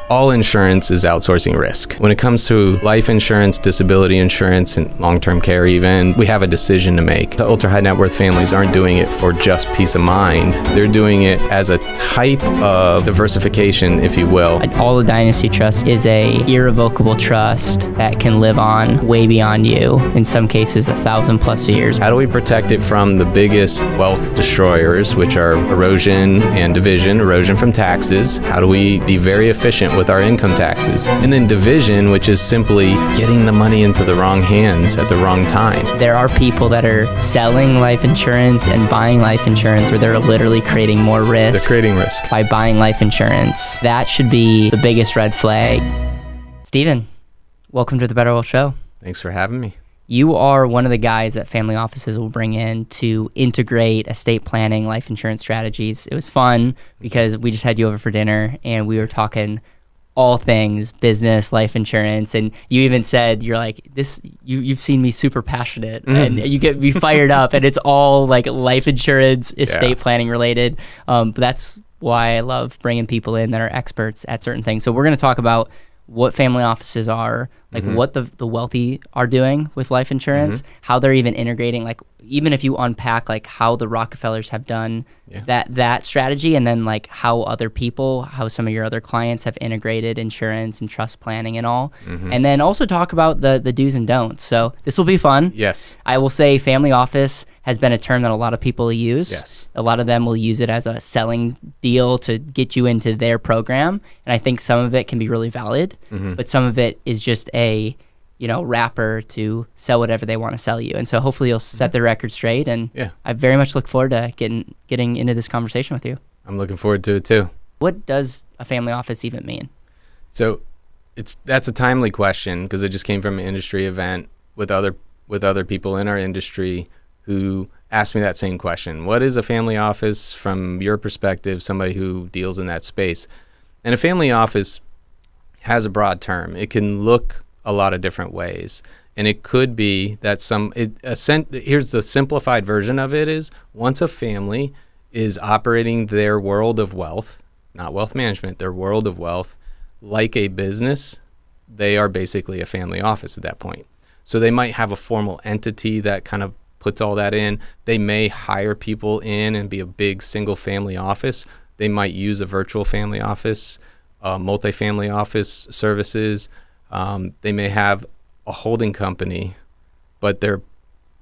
all insurance is outsourcing risk. When it comes to life insurance, disability insurance, and long-term care even, we have a decision to make. The ultra-high net worth families aren't doing it for just peace of mind. They're doing it as a type of diversification, if you will. All the dynasty trust is a irrevocable trust that can live on way beyond you, in some cases 1,000+ years. How do we protect it from the biggest wealth destroyers, which are erosion and division, erosion from taxes? How do we be very efficient with our income taxes? And then division, which is simply getting the money into the wrong hands at the wrong time. There are people that are selling life insurance and buying life insurance where they're literally creating more risk. They're creating risk. By buying life insurance. That should be the biggest red flag. Stephen, welcome to the BetterWealth Show. Thanks for having me. You are one of the guys that family offices will bring in to integrate estate planning, life insurance strategies. It was fun because we just had you over for dinner and we were talking all things business, life insurance, and you even said, you're like, you've seen me super passionate and you get me fired up, and it's all like life insurance, estate planning related. But that's why I love bringing people in that are experts at certain things. So we're going to talk about what family offices are, like what the wealthy are doing with life insurance, how they're even integrating, like even if you unpack like how the Rockefellers have done that strategy, and then like how other people, how some of your other clients have integrated insurance and trust planning and all, and then also talk about the do's and don'ts. So this will be fun. Yes. I will say family office has been a term that a lot of people use. Yes. A lot of them will use it as a selling deal to get you into their program. And I think some of it can be really valid, but some of it is just a, wrapper to sell whatever they want to sell you. And so hopefully you'll set the record straight. And I very much look forward to getting into this conversation with you. I'm looking forward to it too. What does a family office even mean? So that's a timely question because it just came from an industry event with other people in our industry who asked me that same question. What is a family office from your perspective, somebody who deals in that space? And a family office has a broad term. It can look a lot of different ways. And it could be that here's the simplified version of it is, once a family is operating their world of wealth, not wealth management, their world of wealth, like a business, they are basically a family office at that point. So they might have a formal entity that kind of puts all that in. They may hire people in and be a big single family office. They might use a virtual family office, multifamily office services. They may have a holding company, but they're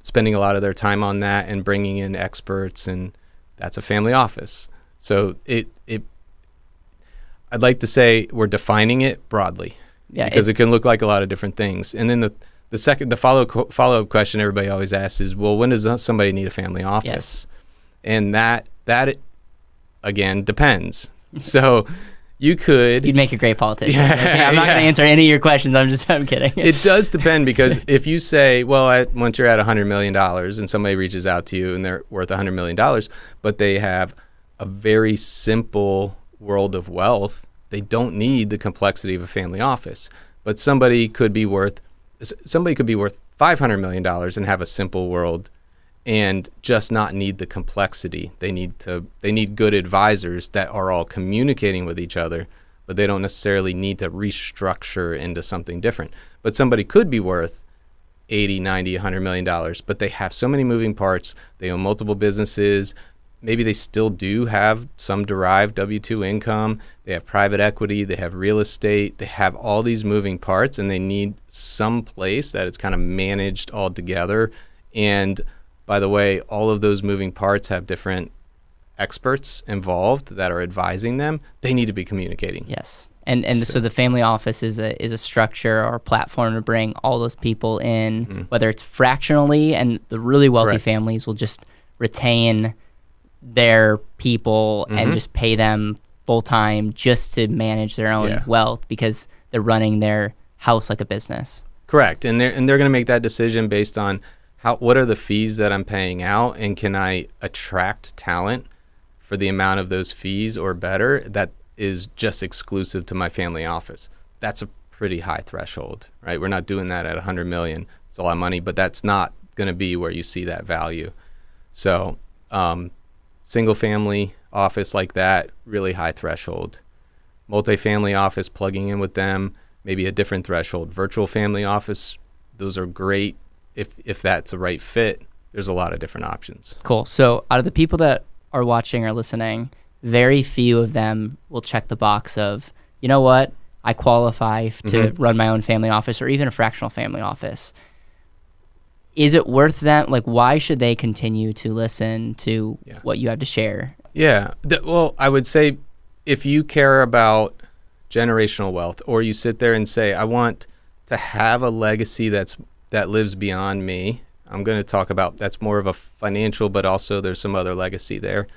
spending a lot of their time on that and bringing in experts, and that's a family office. So I'd like to say we're defining it broadly, because it can look like a lot of different things. And then the follow-up question everybody always asks is, well, when does somebody need a family office? Yes. And that again depends. So you'd make a great politician. I'm not going to answer any of your questions. I'm kidding. It does depend, because if you say, well, once you're at $100 million and somebody reaches out to you and they're worth $100 million, but they have a very simple world of wealth, they don't need the complexity of a family office. But somebody could be worth $500 million and have a simple world and just not need the complexity. They need good advisors that are all communicating with each other, but they don't necessarily need to restructure into something different. But somebody could be worth 80, 90, $100 million, but they have so many moving parts. They own multiple businesses. Maybe they still do have some derived W-2 income. They have private equity. They have real estate. They have all these moving parts, and they need some place that it's kind of managed all together. And by the way, all of those moving parts have different experts involved that are advising them. They need to be communicating. Yes. And so the family office is a structure or a platform to bring all those people in, whether it's fractionally, and the really wealthy families will just retain their people and just pay them full time just to manage their own wealth, because they're running their house like a business. Correct. And they're going to make that decision based on what are the fees that I'm paying out, and can I attract talent for the amount of those fees or better that is just exclusive to my family office. That's a pretty high threshold, right? We're not doing that at $100 million. It's a lot of money, but that's not going to be where you see that value. So single family office like that, really high threshold. multifamily office, plugging in with them, maybe a different threshold. Virtual family office, those are great if that's a right fit. There's a lot of different options. Cool. So out of the people that are watching or listening, very few of them will check the box of, you know what, I qualify to run my own family office or even a fractional family office. Is it worth that? Like, why should they continue to listen to what you have to share? Yeah. Well, I would say if you care about generational wealth, or you sit there and say, I want to have a legacy that lives beyond me, I'm going to talk about that's more of a financial, but also there's some other legacy there.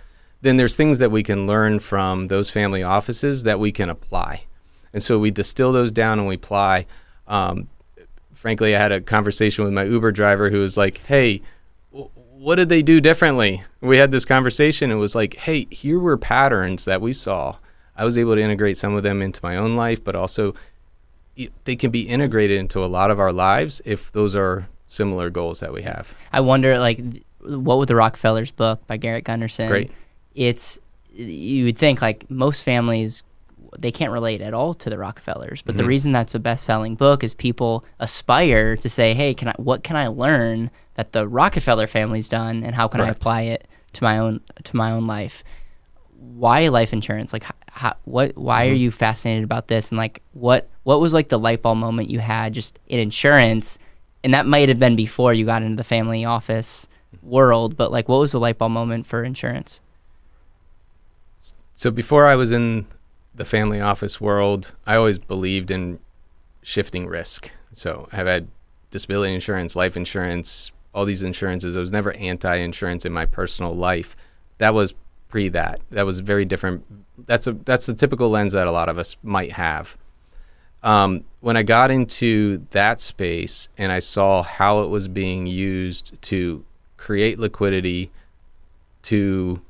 Then there's things that we can learn from those family offices that we can apply. And so we distill those down and we apply. Frankly, I had a conversation with my Uber driver who was like, hey, what did they do differently? We had this conversation. It was like, hey, here were patterns that we saw. I was able to integrate some of them into my own life, but also they can be integrated into a lot of our lives if those are similar goals that we have. I wonder, like, what with the Rockefellers book by Garrett Gunderson? Great. You would think, like, most families, they can't relate at all to the Rockefellers. But the reason that's a best-selling book is people aspire to say, hey, what can I learn that the Rockefeller family's done, and how can I apply it to my own life? Why life insurance? Like, why are you fascinated about this? And like, what was like the light bulb moment you had just in insurance? And that might have been before you got into the family office world, but like, what was the light bulb moment for insurance? So before I was in the family office world, I always believed in shifting risk. So I've had disability insurance, life insurance, all these insurances. I was never anti-insurance in my personal life. That was pre that. That was very different. That's the typical lens that a lot of us might have. When I got into that space and I saw how it was being used to create liquidity, to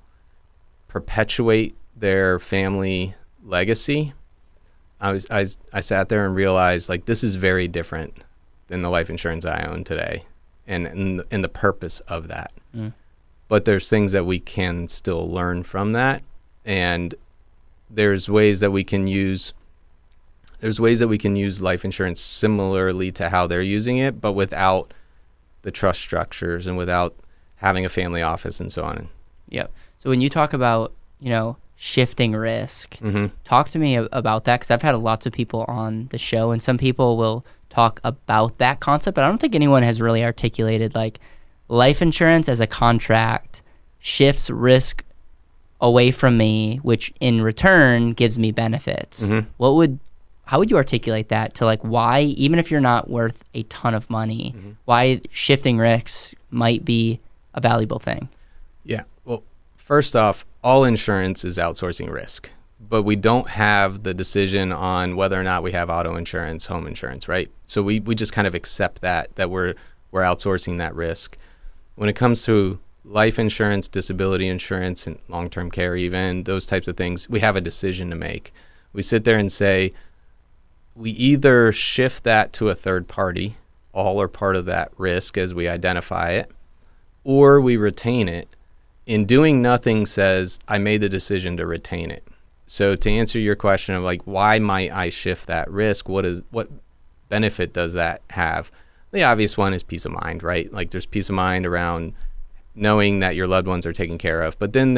perpetuate their family legacy, I sat there and realized, like, this is very different than the life insurance I own today, and the purpose of that. But there's things that we can still learn from that, and there's ways that we can use life insurance similarly to how they're using it, but without the trust structures and without having a family office and so on. Yep. So when you talk about, shifting risk, talk to me about that, because I've had lots of people on the show, and some people will talk about that concept, but I don't think anyone has really articulated, like, life insurance as a contract shifts risk away from me, which in return gives me benefits. How would you articulate that to, like, why, even if you're not worth a ton of money, why shifting risks might be a valuable thing? Yeah. Well, first off, all insurance is outsourcing risk, but we don't have the decision on whether or not we have auto insurance, home insurance, right? So we just kind of accept that we're outsourcing that risk. When it comes to life insurance, disability insurance, and long-term care even, those types of things, we have a decision to make. We sit there and say, we either shift that to a third party, all or part of that risk as we identify it, or we retain it. In doing nothing says, I made the decision to retain it. So to answer your question of, like, why might I shift that risk? What benefit does that have? The obvious one is peace of mind, right? Like, there's peace of mind around knowing that your loved ones are taken care of. But then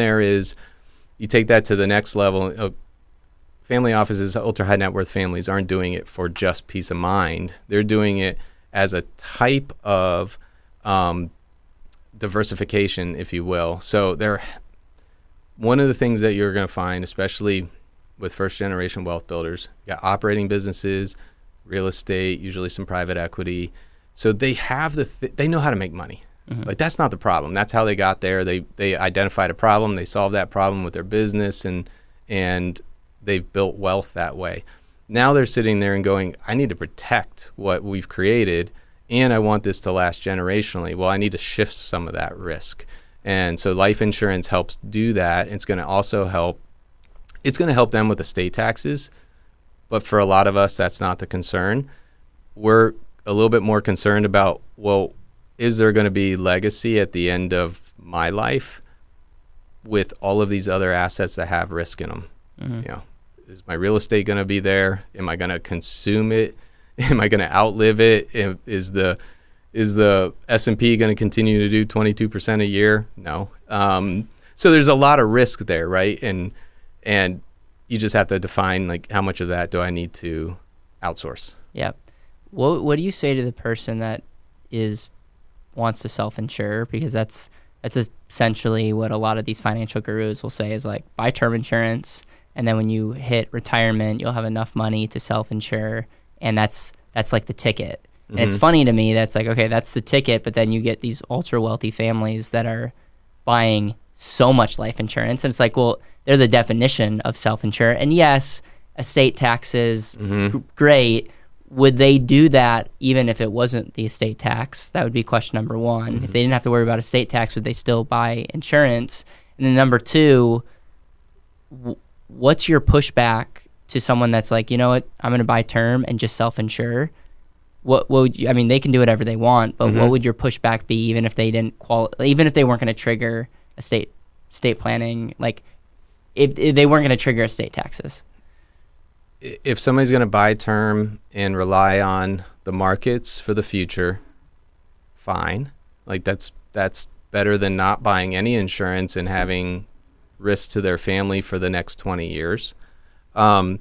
you take that to the next level. Family offices, ultra high net worth families aren't doing it for just peace of mind. They're doing it as a type of diversification, if you will. So one of the things that you're going to find, especially with first generation wealth builders, you got operating businesses, real estate, usually some private equity. So they have they know how to make money. Like, that's not the problem. That's how they got there. They identified a problem, they solved that problem with their business, and they've built wealth that way. Now they're sitting there and going, I need to protect what we've created, and I want this to last generationally. Well, I need to shift some of that risk. And so life insurance helps do that. It's going to also help them with estate taxes. But for a lot of us, that's not the concern. We're a little bit more concerned about, well, is there going to be legacy at the end of my life with all of these other assets that have risk in them? Is my real estate going to be there? Am I going to consume it? Am I going to outlive it? Is the S&P going to continue to do 22% a year? No. So there's a lot of risk there, right? And you just have to define, like, how much of that do I need to outsource? Yeah. What do you say to the person that wants to self-insure? Because that's essentially what a lot of these financial gurus will say is, like, buy term insurance, and then when you hit retirement, you'll have enough money to self-insure, and that's like the ticket. And it's funny to me that's like, okay, that's the ticket, but then you get these ultra wealthy families that are buying so much life insurance, and it's like, well, they're the definition of self-insure. And yes, estate taxes, great. Would they do that even if it wasn't the estate tax? That would be question number one. If they didn't have to worry about estate tax, would they still buy insurance? And then number two, what's your pushback to someone that's like, you know what, I'm going to buy term and just self-insure? What would you, I mean, they can do whatever they want, but what would your pushback be, even if they didn't even if they weren't going to trigger estate planning, like if they weren't going to trigger estate taxes? If somebody's going to buy term and rely on the markets for the future, fine. Like that's better than not buying any insurance and having risk to their family for the next 20 years. However,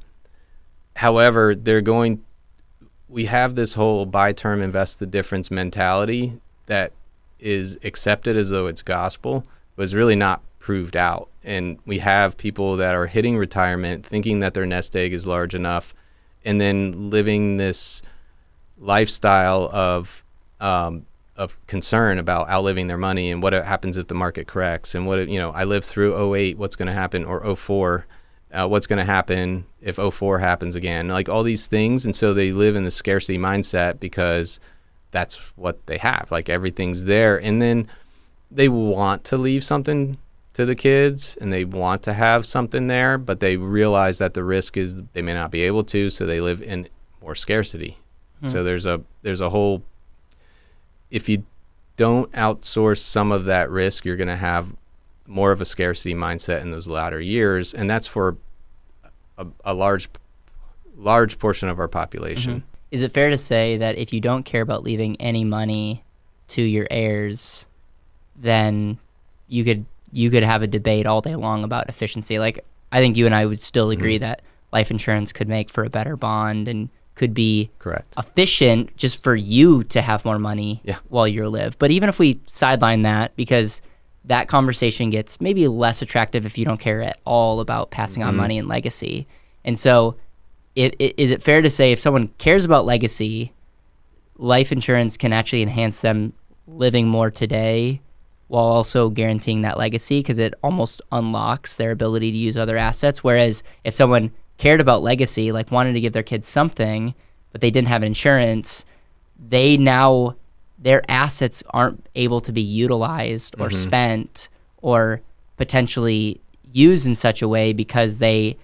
we have this whole buy term, invest the difference mentality that is accepted as though it's gospel, but it's really not proved out. And we have people that are hitting retirement thinking that their nest egg is large enough, and then living this lifestyle of concern about outliving their money and what happens if the market corrects, and I lived through 08, what's going to happen, or 04, what's going to happen if 04 happens again, like all these things. And so they live in the scarcity mindset because that's what they have, like everything's there. And then they want to leave something to the kids and they want to have something there, but they realize that the risk is they may not be able to, so they live in more scarcity. So there's a whole, if you don't outsource some of that risk, you're going to have more of a scarcity mindset in those latter years, and that's for a large portion of our population. Is it fair to say that if you don't care about leaving any money to your heirs, then you could have a debate all day long about efficiency? Like, I think you and I would still agree that life insurance could make for a better bond and could be efficient just for you to have more money while you live. But even if we sideline that, because that conversation gets maybe less attractive if you don't care at all about passing on money and legacy. And so is it fair to say if someone cares about legacy, life insurance can actually enhance them living more today while also guaranteeing that legacy, because it almost unlocks their ability to use other assets? Whereas if someone cared about legacy, like wanted to give their kids something, but they didn't have insurance, their assets aren't able to be utilized or spent or potentially used in such a way because they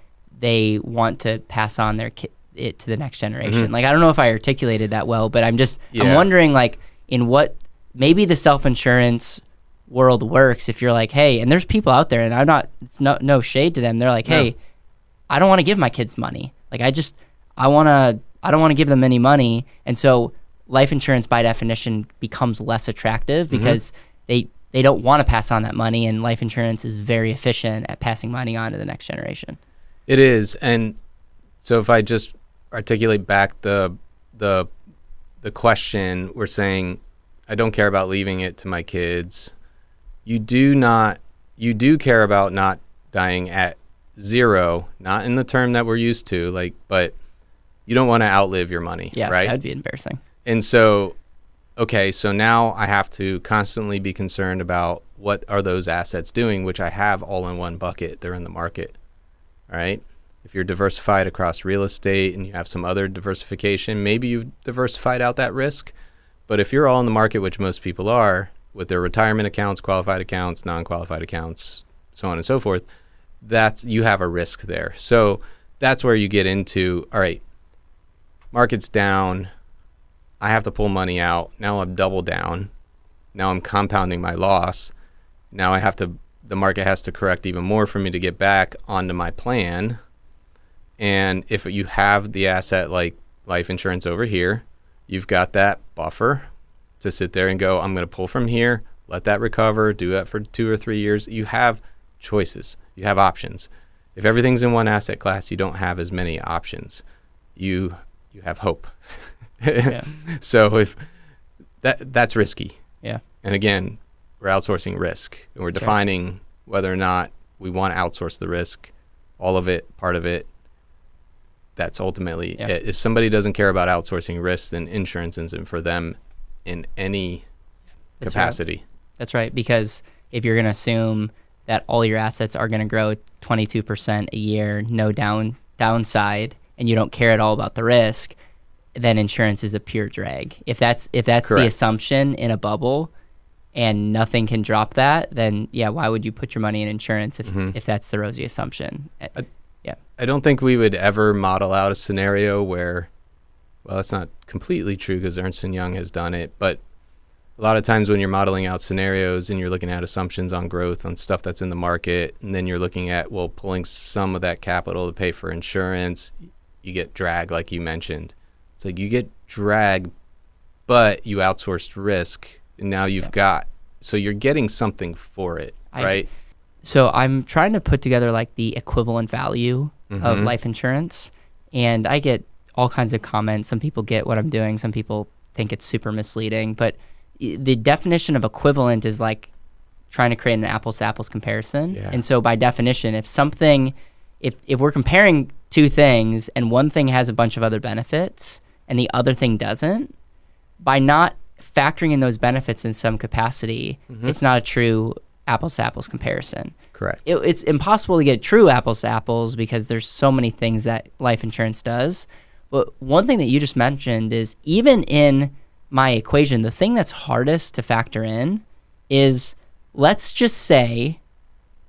want to pass on it to the next generation. Like, I don't know if I articulated that well, but I'm wondering, like, in what maybe the self-insurance world works if you're like, hey, and there's people out there, and it's no shade to them. They're like, hey, I don't want to give my kids money. Like, I don't want to give them any money. And so life insurance by definition becomes less attractive because they don't want to pass on that money, and life insurance is very efficient at passing money on to the next generation. It is. And so if I just articulate back the question, we're saying I don't care about leaving it to my kids. You do care about not dying at zero, not in the term that we're used to, like, but you don't want to outlive your money, right? That'd be embarrassing. And so, okay, so now I have to constantly be concerned about what are those assets doing, which I have all in one bucket. They're in the market, all right? If you're diversified across real estate and you have some other diversification, maybe you've diversified out that risk. But if you're all in the market, which most people are, with their retirement accounts, qualified accounts, non-qualified accounts, so on and so forth, you have a risk there. So that's where you get into, all right, market's down, I have to pull money out. Now I'm double down. Now I'm compounding my loss. Now the market has to correct even more for me to get back onto my plan. And if you have the asset like life insurance over here, you've got that buffer to sit there and go, I'm going to pull from here, let that recover, do that for 2 or 3 years. You have choices. You have options. If everything's in one asset class, you don't have as many options. You have hope. Yeah. So if that's risky. Yeah. And again, we're outsourcing risk, and we're defining whether or not we want to outsource the risk, all of it, part of it. That's ultimately it. If somebody doesn't care about outsourcing risk, then insurance isn't for them in any capacity. Right. That's right. Because if you're going to assume that all your assets are going to grow 22% a year, no downside, and you don't care at all about the risk, then insurance is a pure drag. If that's the assumption in a bubble and nothing can drop that, then why would you put your money in insurance if that's the rosy assumption? I don't think we would ever model out a scenario where, well, it's not completely true because Ernst & Young has done it, but a lot of times when you're modeling out scenarios and you're looking at assumptions on growth on stuff that's in the market, and then you're looking at, well, pulling some of that capital to pay for insurance, you get drag like you mentioned. It's like you get drag, but you outsourced risk, and now you've got, so you're getting something for it, right? So I'm trying to put together like the equivalent value of life insurance, and I get all kinds of comments. Some people get what I'm doing. Some people think it's super misleading, but the definition of equivalent is like trying to create an apples to apples comparison. Yeah. And so by definition, if we're comparing two things and one thing has a bunch of other benefits and the other thing doesn't, by not factoring in those benefits in some capacity, it's not a true apples to apples comparison. Correct. It's impossible to get true apples to apples because there's so many things that life insurance does. But one thing that you just mentioned is even in my equation, the thing that's hardest to factor in is, let's just say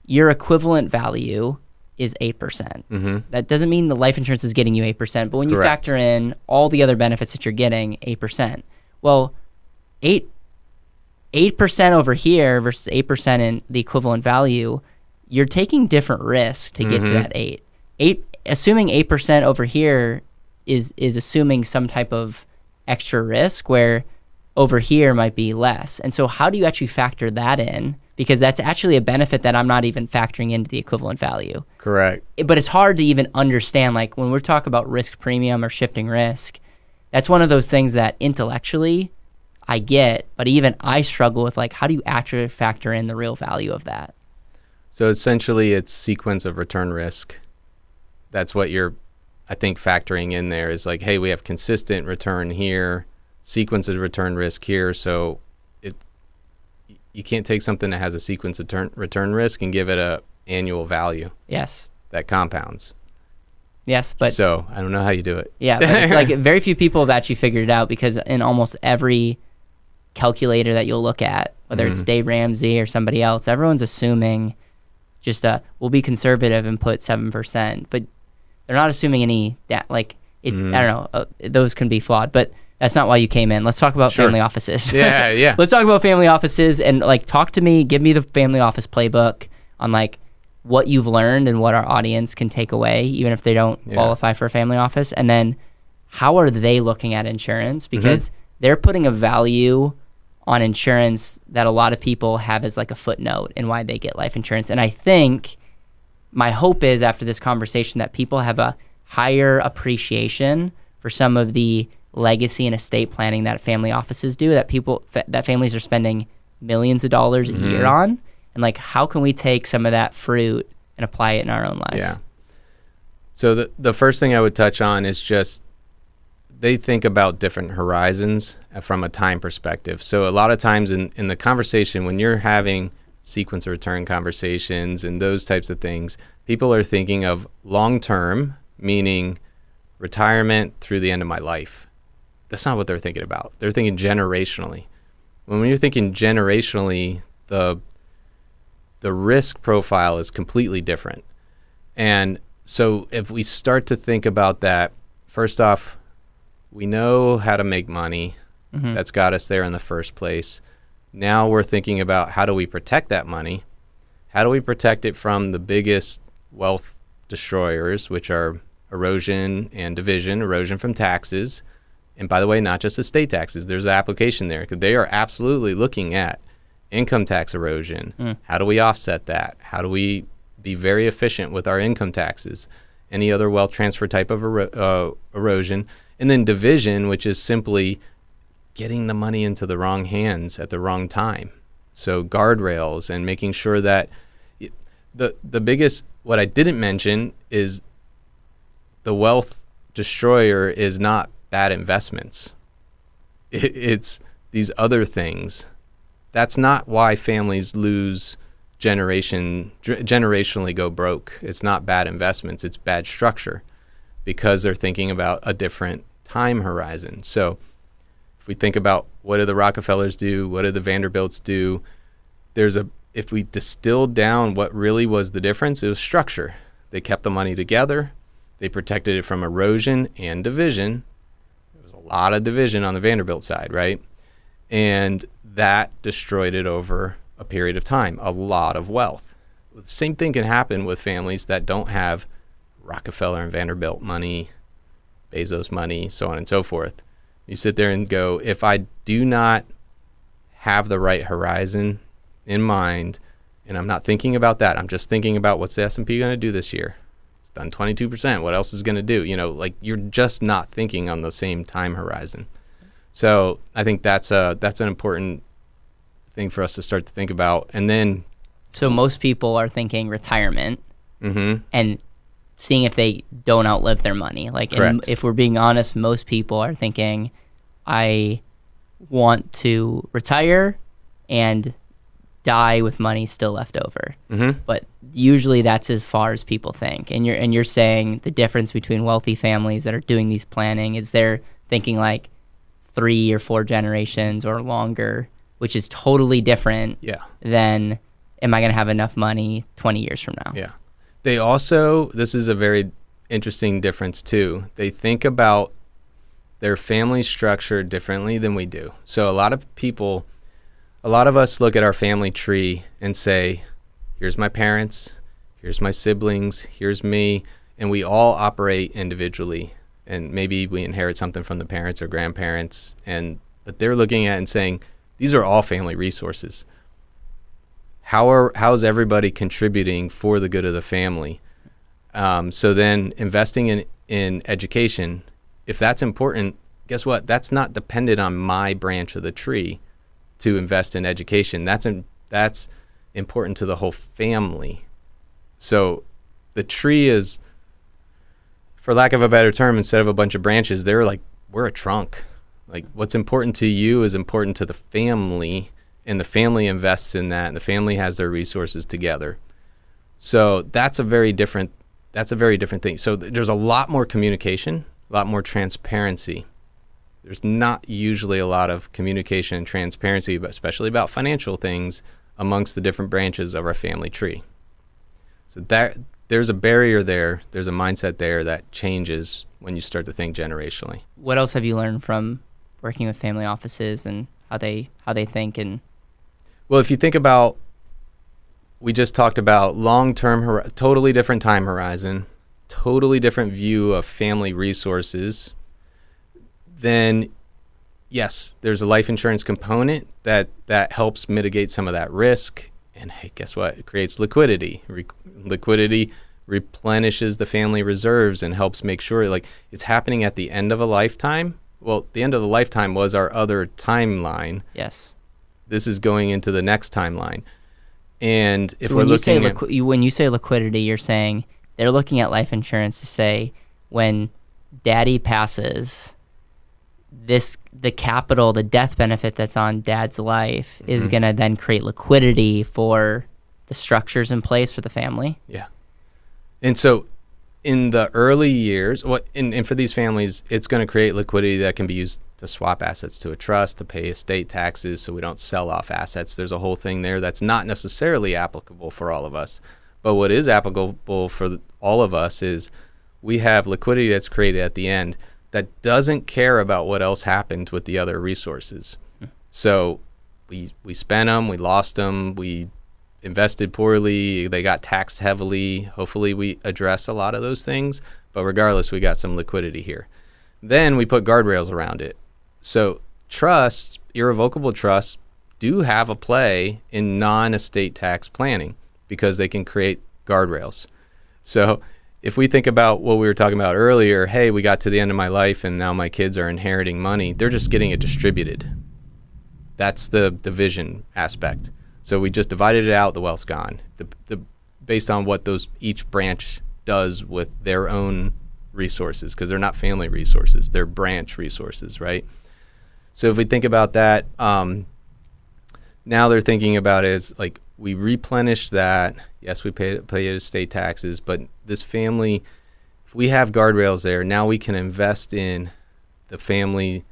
your equivalent value is 8%. That doesn't mean the life insurance is getting you 8%, but when you factor in all the other benefits that you're getting, 8%. Well, 8% over here versus 8% in the equivalent value, you're taking different risks to get to that 8. Assuming 8% over here is assuming some type of extra risk where over here might be less. And so how do you actually factor that in? Because that's actually a benefit that I'm not even factoring into the equivalent value. Correct. But it's hard to even understand, like when we're talking about risk premium or shifting risk, that's one of those things that intellectually I get, but even I struggle with, like, how do you actually factor in the real value of that? So essentially it's sequence of return risk. That's what you're, I think, factoring in there is like, hey, we have consistent return here, sequence of return risk here. So you can't take something that has a sequence of return risk and give it a annual value. Yes. That compounds. Yes, but so I don't know how you do it. Yeah, but it's like very few people have actually figured it out, because in almost every calculator that you'll look at, whether it's Dave Ramsey or somebody else, everyone's assuming just we'll be conservative and put 7%, but they're not assuming any I don't know, those can be flawed, but that's not why you came in. Let's talk about family offices. Yeah. Let's talk about family offices and give me the family office playbook on like what you've learned and what our audience can take away, even if they don't qualify for a family office. And then how are they looking at insurance? Because they're putting a value on insurance that a lot of people have as like a footnote in why they get life insurance. And I think my hope is after this conversation that people have a higher appreciation for some of the legacy and estate planning that family offices do, that families are spending millions of dollars a year on. And like, how can we take some of that fruit and apply it in our own lives? Yeah. So the first thing I would touch on is just they think about different horizons from a time perspective. So a lot of times in the conversation, when you're having sequence of return conversations and those types of things, people are thinking of long-term, meaning retirement through the end of my life. That's not what they're thinking about. They're thinking generationally. When you're thinking generationally, the risk profile is completely different. And so if we start to think about that, first off, we know how to make money. That's got us there in the first place. Now we're thinking about how do we protect that money? How do we protect it from the biggest wealth destroyers, which are erosion and division, erosion from taxes. And by the way, not just estate taxes, there's an application there, because they are absolutely looking at income tax erosion. How do we offset that? How do we be very efficient with our income taxes? Any other wealth transfer type of erosion. And then division, which is simply getting the money into the wrong hands at the wrong time. So guardrails and making sure that the biggest, what I didn't mention is the wealth destroyer is not bad investments. It's these other things. That's not why families lose generationally go broke. It's not bad investments. It's bad structure, because they're thinking about a different time horizon. So if we think about what do the Rockefellers do, what do the Vanderbilts do, if we distill down what really was the difference, it was structure. They kept the money together. They protected it from erosion and division. There was a lot of division on the Vanderbilt side, right? And that destroyed it over a period of time, a lot of wealth. The same thing can happen with families that don't have Rockefeller and Vanderbilt money, Bezos money, so on and so forth. You sit there and go, if I do not have the right horizon in mind, and I'm not thinking about that, I'm just thinking about what's the S&P going to do this year. It's done 22%. What else is going to do? Like you're just not thinking on the same time horizon. So I think that's an important thing for us to start to think about. And then, so most people are thinking retirement and seeing if they don't outlive their money. Like, if we're being honest, most people are thinking, I want to retire and die with money still left over. But usually that's as far as people think. And you're saying the difference between wealthy families that are doing these planning is they're thinking like 3 or 4 generations or longer, which is totally different than, am I going to have enough money 20 years from now? Yeah. They also, this is a very interesting difference too. They think about their family structure differently than we do. So a lot of us look at our family tree and say, here's my parents, here's my siblings, here's me, and we all operate individually. And maybe we inherit something from the parents or grandparents, but they're looking at it and saying, these are all family resources. How's everybody contributing for the good of the family? So then investing in education, if that's important, guess what? That's not dependent on my branch of the tree to invest in education. That's important to the whole family. So the tree is, for lack of a better term, instead of a bunch of branches, we're a trunk. Like what's important to you is important to the family, and the family invests in that, and the family has their resources together. So that's a very different thing. So there's a lot more communication, a lot more transparency. There's not usually a lot of communication and transparency, but especially about financial things amongst the different branches of our family tree. So there's a barrier there. There's a mindset there that changes when you start to think generationally. What else have you learned from working with family offices and how they think? And well, if you think about, we just talked about long-term, totally different time horizon, totally different view of family resources, then yes, there's a life insurance component that helps mitigate some of that risk. And hey, guess what? It creates liquidity. Liquidity replenishes the family reserves and helps make sure like it's happening at the end of a lifetime. Well, the end of the lifetime was our other timeline. Yes. This is going into the next timeline. And if so we're looking at... when you say liquidity, you're saying they're looking at life insurance to say, when daddy passes, the capital, the death benefit that's on dad's life is going to then create liquidity for the structures in place for the family. Yeah. And so in the early years, and for these families, it's going to create liquidity that can be used to swap assets to a trust, to pay estate taxes so we don't sell off assets. There's a whole thing there that's not necessarily applicable for all of us. But what is applicable for all of us is we have liquidity that's created at the end that doesn't care about what else happened with the other resources. So we spent them, we lost them, we invested poorly, they got taxed heavily. Hopefully we address a lot of those things, But regardless, we got some liquidity here. Then we put guardrails around it. So trusts, irrevocable trusts, do have a play in non-estate tax planning because they can create guardrails. So if we think about what we were talking about earlier, hey, we got to the end of my life and now my kids are inheriting money, they're just getting it distributed. That's the division aspect. So we just divided it out, the wealth's gone. Based on what each branch does with their own resources, because they're not family resources, they're branch resources, right? So if we think about that, now they're thinking about it as like we replenish that. Yes, we pay estate taxes, but this family, if we have guardrails there, now we can invest in the family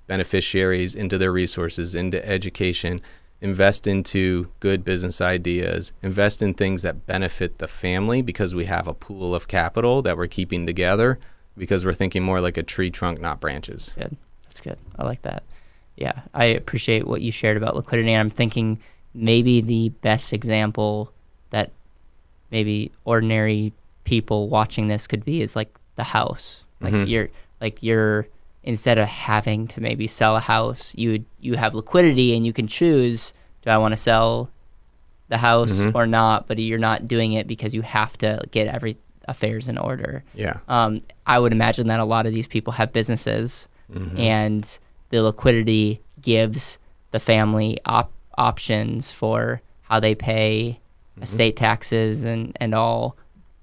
beneficiaries, into their resources, into education, invest into good business ideas, invest in things that benefit the family because we have a pool of capital that we're keeping together because we're thinking more like a tree trunk, not branches. Good. That's good. I like that. Yeah, I appreciate what you shared about liquidity. And I'm thinking maybe the best example that maybe ordinary people watching this could be is like the house. Like you're instead of having to maybe sell a house, you have liquidity and you can choose, do I want to sell the house or not? But you're not doing it because you have to get every affairs in order. Yeah. I would imagine that a lot of these people have businesses and the liquidity gives the family options for how they pay estate taxes and all,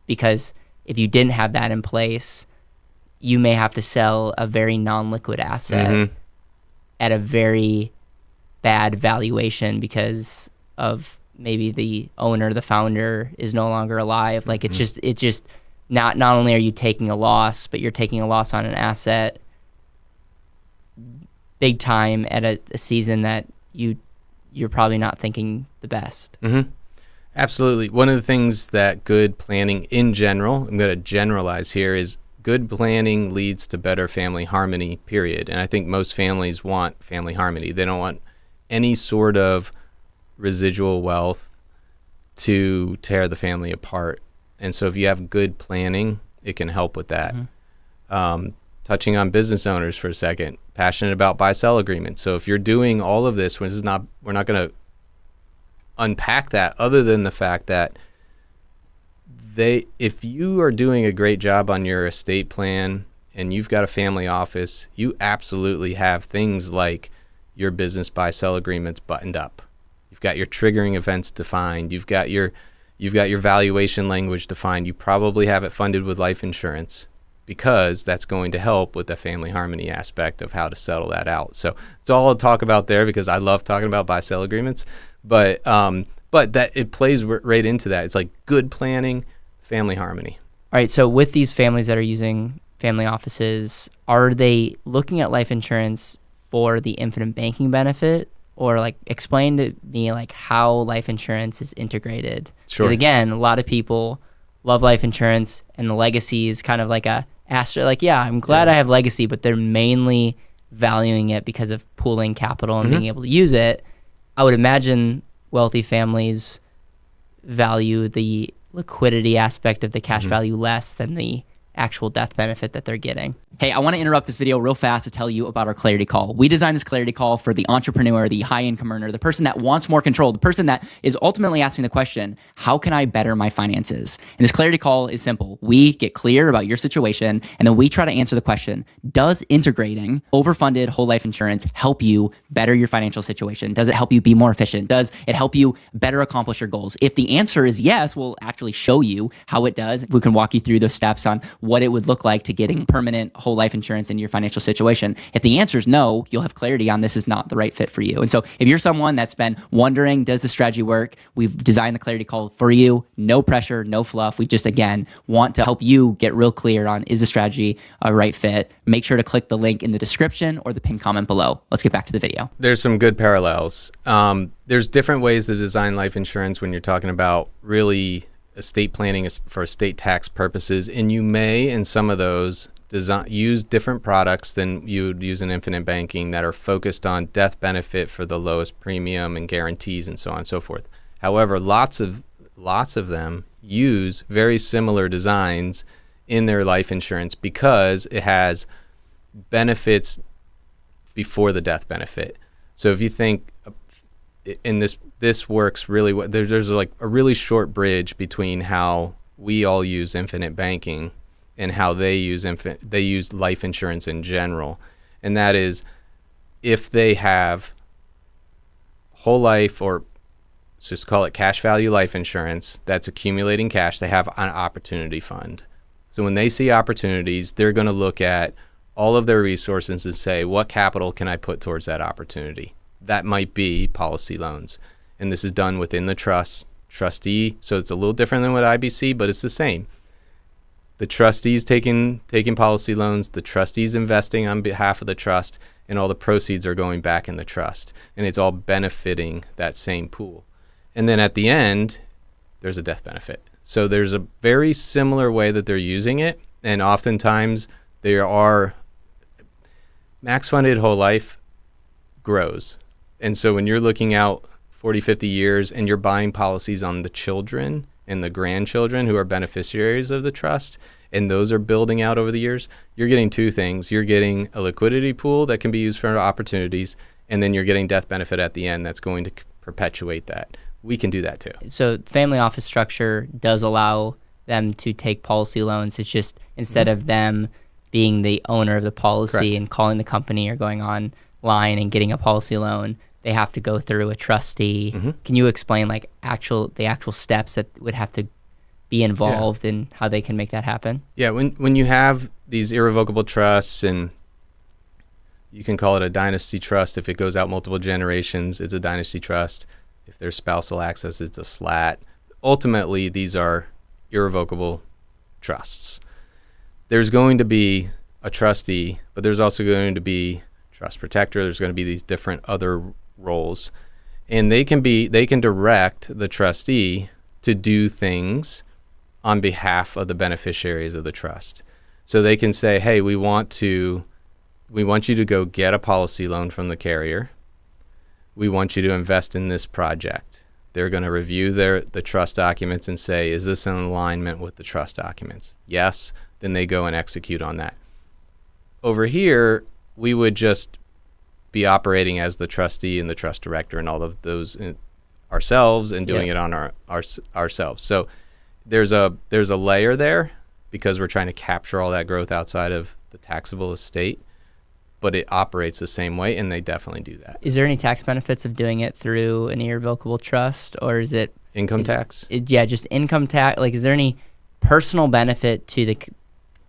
because if you didn't have that in place, you may have to sell a very non-liquid asset at a very bad valuation because of maybe the owner, the founder is no longer alive. Like it's just not only are you taking a loss, but you're taking a loss on an asset big time at a season that you're probably not thinking the best. Absolutely. One of the things that good planning in general, I'm going to generalize here, is good planning leads to better family harmony, period. And I think most families want family harmony. They don't want any sort of residual wealth to tear the family apart. And so if you have good planning, it can help with that. Touching on business owners for a second, passionate about buy-sell agreements. So if you're doing all of this, we're not going to unpack that other than the fact that if you are doing a great job on your estate plan and you've got a family office, you absolutely have things like your business buy-sell agreements buttoned up. You've got your triggering events defined. You've got your valuation language defined. You probably have it funded with life insurance because that's going to help with the family harmony aspect of how to settle that out. So it's all I'll talk about there because I love talking about buy-sell agreements, but that it plays right into that. It's like good planning, family harmony. All right, so with these families that are using family offices, are they looking at life insurance for the infinite banking benefit? Or like explain to me like how life insurance is integrated? Sure. Because again, a lot of people love life insurance and the legacy is kind of like I'm glad I have legacy, but they're mainly valuing it because of pooling capital and being able to use it. I would imagine wealthy families value the liquidity aspect of the cash value less than the actual death benefit that they're getting. Hey, I want to interrupt this video real fast to tell you about our Clarity Call. We designed this Clarity Call for the entrepreneur, the high-income earner, the person that wants more control, the person that is ultimately asking the question, how can I better my finances? And this Clarity Call is simple. We get clear about your situation, and then we try to answer the question, does integrating overfunded whole life insurance help you better your financial situation? Does it help you be more efficient? Does it help you better accomplish your goals? If the answer is yes, we'll actually show you how it does. We can walk you through those steps on what it would look like to getting permanent whole life insurance in your financial situation. If the answer is no, you'll have clarity on this is not the right fit for you. And so if you're someone that's been wondering, does the strategy work? We've designed the Clarity Call for you. No pressure, no fluff. We just, again, want to help you get real clear on, is the strategy a right fit? Make sure to click the link in the description or the pinned comment below. Let's get back to the video. There's some good parallels. There's different ways to design life insurance when you're talking about really estate planning for estate tax purposes, and you may, in some of those, use different products than you would use in infinite banking that are focused on death benefit for the lowest premium and guarantees and so on and so forth. However, lots of them use very similar designs in their life insurance because it has benefits before the death benefit. So if you think, and this works really well, there's like a really short bridge between how we all use infinite banking and how they use life insurance in general. And that is, if they have whole life, or just call it cash value life insurance, that's accumulating cash, they have an opportunity fund. So when they see opportunities, they're going to look at all of their resources and say, what capital can I put towards that opportunity? That might be policy loans. And this is done within the trustee. So it's a little different than what IBC, but it's the same. The trustee's taking policy loans, the trustee's investing on behalf of the trust, and all the proceeds are going back in the trust. And it's all benefiting that same pool. And then at the end, there's a death benefit. So there's a very similar way that they're using it. And oftentimes there are max funded whole life grows. And so when you're looking out 40, 50 years and you're buying policies on the children and the grandchildren who are beneficiaries of the trust, and those are building out over the years, you're getting two things. You're getting a liquidity pool that can be used for opportunities, and then you're getting death benefit at the end that's going to perpetuate that. We can do that too. So family office structure does allow them to take policy loans. It's just instead of them being the owner of the policy Correct. and calling the company or going online and getting a policy loan, they have to go through a trustee. Can you explain like the actual steps that would have to be involved and how they can make that happen? Yeah, when you have these irrevocable trusts, and you can call it a dynasty trust if it goes out multiple generations, it's a dynasty trust. If there's spousal access, it's a SLAT. Ultimately, these are irrevocable trusts. There's going to be a trustee, but there's also going to be trust protector. There's going to be these different other roles, and they can direct the trustee to do things on behalf of the beneficiaries of the trust. So they can say, hey, we want you to go get a policy loan from the carrier. We want you to invest in this project. They're going to review the trust documents and say, is this in alignment with the trust documents? Yes. Then they go and execute on that. Over here, we would just be operating as the trustee and the trust director and all of those ourselves and doing it on ourselves. So there's a layer there because we're trying to capture all that growth outside of the taxable estate, but it operates the same way, and they definitely do that. Is there any tax benefits of doing it through an irrevocable trust, or is it income tax? Just income tax. Like, is there any personal benefit to the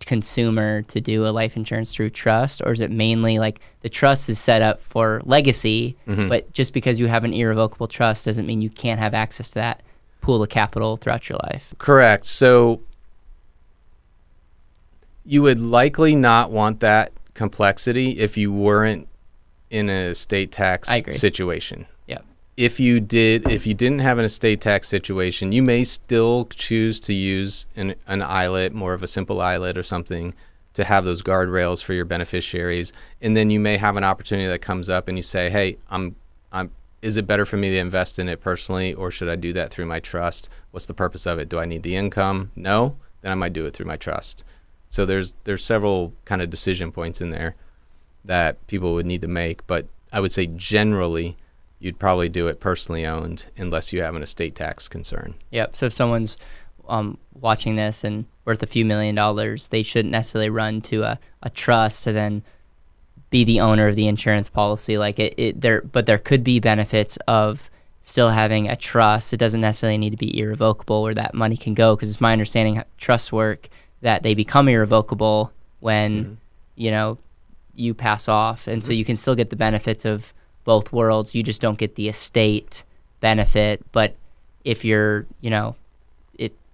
consumer to do a life insurance through trust, or is it mainly like the trust is set up for legacy, but just because you have an irrevocable trust doesn't mean you can't have access to that pool of capital throughout your life? Correct. So you would likely not want that complexity if you weren't in an estate tax situation. Yeah. If you didn't have an estate tax situation, you may still choose to use an ILET, more of a simple ILET or something, to have those guardrails for your beneficiaries. And then you may have an opportunity that comes up and you say, hey, is it better for me to invest in it personally, or should I do that through my trust? What's the purpose of it? Do I need the income? No? Then I might do it through my trust. So there's several kind of decision points in there that people would need to make. But I would say generally, you'd probably do it personally owned unless you have an estate tax concern. Yep. So if someone's watching this and worth a few $1 million, they shouldn't necessarily run to a trust to then be the owner of the insurance policy. Like but there could be benefits of still having a trust. It doesn't necessarily need to be irrevocable where that money can go, because it's my understanding how trusts work that they become irrevocable when you pass off, and so you can still get the benefits of both worlds. You just don't get the estate benefit. But if you're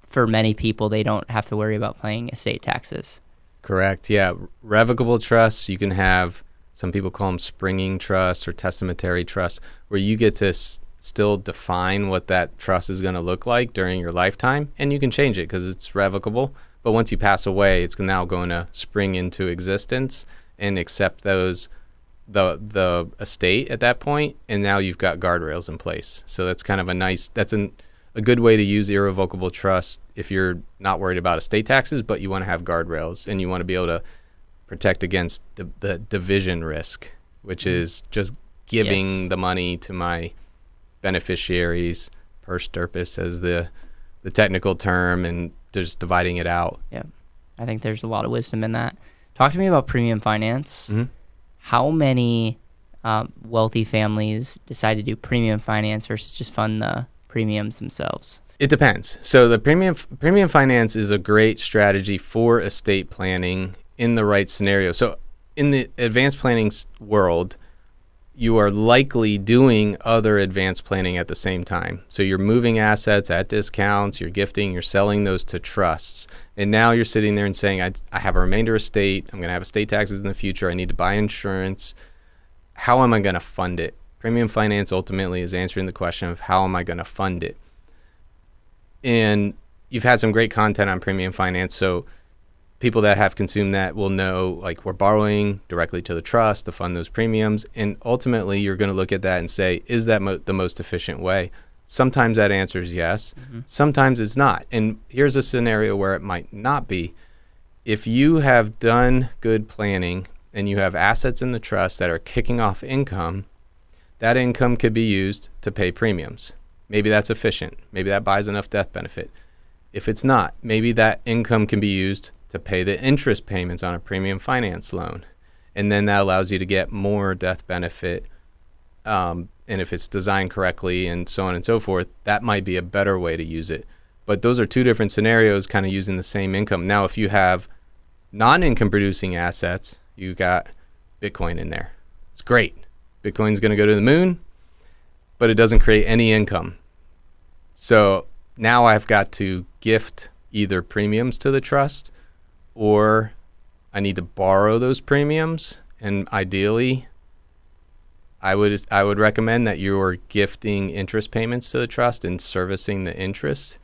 for many people, they don't have to worry about paying estate taxes. Correct. Yeah. Revocable trusts, you can have, some people call them springing trusts or testamentary trusts, where you get to still define what that trust is going to look like during your lifetime, and you can change it because it's revocable. But once you pass away, it's now going to spring into existence and accept the estate at that point, and now you've got guardrails in place. So that's kind of a a good way to use irrevocable trust if you're not worried about estate taxes, but you want to have guardrails and you want to be able to protect against the division risk, which is just giving the money to my beneficiaries, per stirpus as the technical term, and just dividing it out. Yeah, I think there's a lot of wisdom in that. Talk to me about premium finance. Mm-hmm. How many wealthy families decide to do premium finance versus just fund the premiums themselves? It depends. So the premium finance is a great strategy for estate planning in the right scenario. So in the advanced planning world, you are likely doing other advanced planning at the same time. So you're moving assets at discounts, you're gifting, you're selling those to trusts. And now you're sitting there and saying, I have a remainder estate, I'm going to have estate taxes in the future, I need to buy insurance. How am I going to fund it? Premium finance ultimately is answering the question of how am I going to fund it? And you've had some great content on premium finance, so people that have consumed that will know, like, we're borrowing directly to the trust to fund those premiums. And ultimately, you're going to look at that and say, is that the most efficient way? Sometimes that answer is yes. Mm-hmm. Sometimes it's not. And here's a scenario where it might not be. If you have done good planning and you have assets in the trust that are kicking off income, that income could be used to pay premiums. Maybe that's efficient. Maybe that buys enough death benefit. If it's not, maybe that income can be used to pay the interest payments on a premium finance loan. And then that allows you to get more death benefit. And if it's designed correctly and so on and so forth, that might be a better way to use it. But those are two different scenarios kind of using the same income. Now, if you have non-income producing assets, you got Bitcoin in there. It's great. Bitcoin's going to go to the moon, but it doesn't create any income. So now I've got to gift either premiums to the trust, or I need to borrow those premiums. And ideally, I would recommend that you're gifting interest payments to the trust and servicing the interest.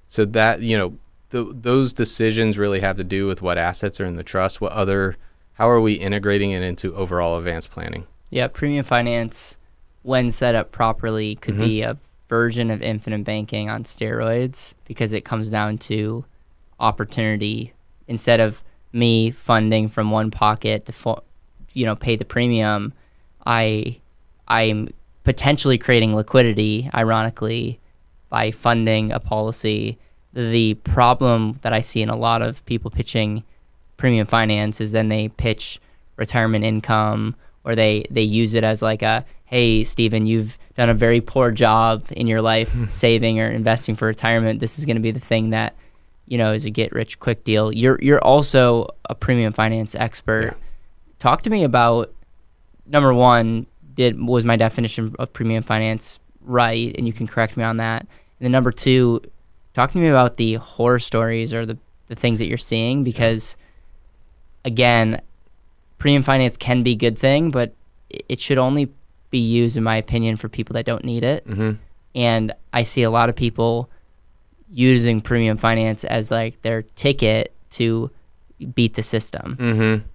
So that, those decisions really have to do with what assets are in the trust, how are we integrating it into overall advanced planning. Yeah, premium finance, when set up properly, could be a version of infinite banking on steroids, because it comes down to opportunity. Instead of me funding from one pocket to pay the premium, I'm potentially creating liquidity, ironically, by funding a policy. The problem that I see in a lot of people pitching premium finance is then they pitch retirement income, or they use it as like a, hey, Steven, you've done a very poor job in your life saving or investing for retirement. This is going to be the thing that, is a get-rich-quick deal. You're also a premium finance expert. Yeah. Talk to me about, number one, was my definition of premium finance right? And you can correct me on that. And then number two, talk to me about the horror stories or the things that you're seeing, because, again, premium finance can be a good thing, but it should only be used, in my opinion, for people that don't need it. Mm-hmm. And I see a lot of people using premium finance as like their ticket to beat the system. Mm-hmm.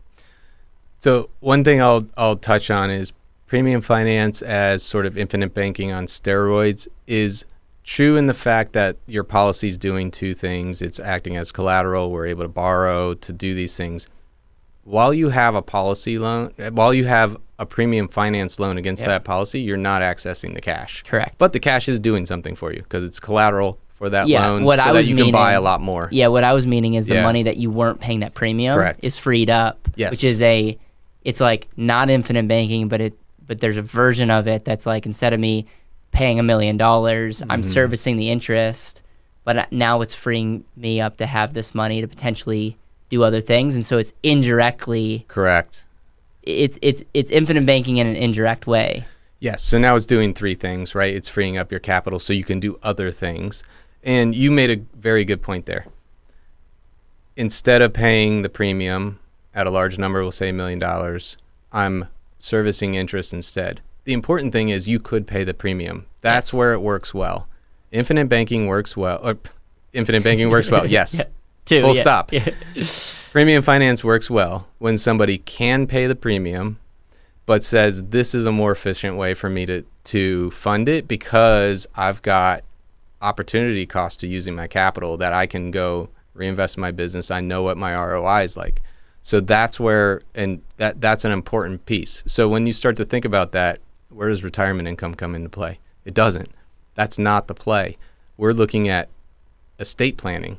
So one thing I'll touch on is premium finance as sort of infinite banking on steroids is true in the fact that your policy is doing two things. It's acting as collateral. We're able to borrow to do these things. While you have a policy loan, while you have a premium finance loan against that policy, you're not accessing the cash. Correct. But the cash is doing something for you because it's collateral for that loan, so that you can buy a lot more. Yeah, what I was meaning is the money that you weren't paying that premium is freed up, which is it's like not infinite banking, but there's a version of it that's like, instead of me paying $1 million, I'm servicing the interest, but now it's freeing me up to have this money to potentially do other things, and so it's indirectly correct. It's infinite banking in an indirect way. Yes. So now it's doing three things, right? It's freeing up your capital so you can do other things. And you made a very good point there. Instead of paying the premium at a large number, we'll say $1 million, I'm servicing interest instead. The important thing is you could pay the premium. That's where it works well. Infinite banking works well. Yes. Full stop. Yeah. Premium finance works well when somebody can pay the premium, but says this is a more efficient way for me to fund it because I've got opportunity cost to using my capital that I can go reinvest in my business. I know what my ROI is like. So that's where, and that's an important piece. So when you start to think about that, where does retirement income come into play? It doesn't. That's not the play. We're looking at estate planning,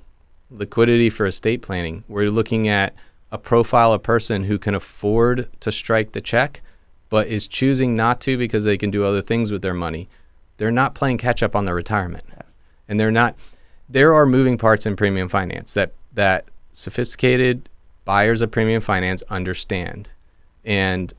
liquidity for estate planning. We're looking at a profile of person who can afford to strike the check, but is choosing not to because they can do other things with their money. They're not playing catch up on their retirement. And there are moving parts in premium finance that sophisticated buyers of premium finance understand. And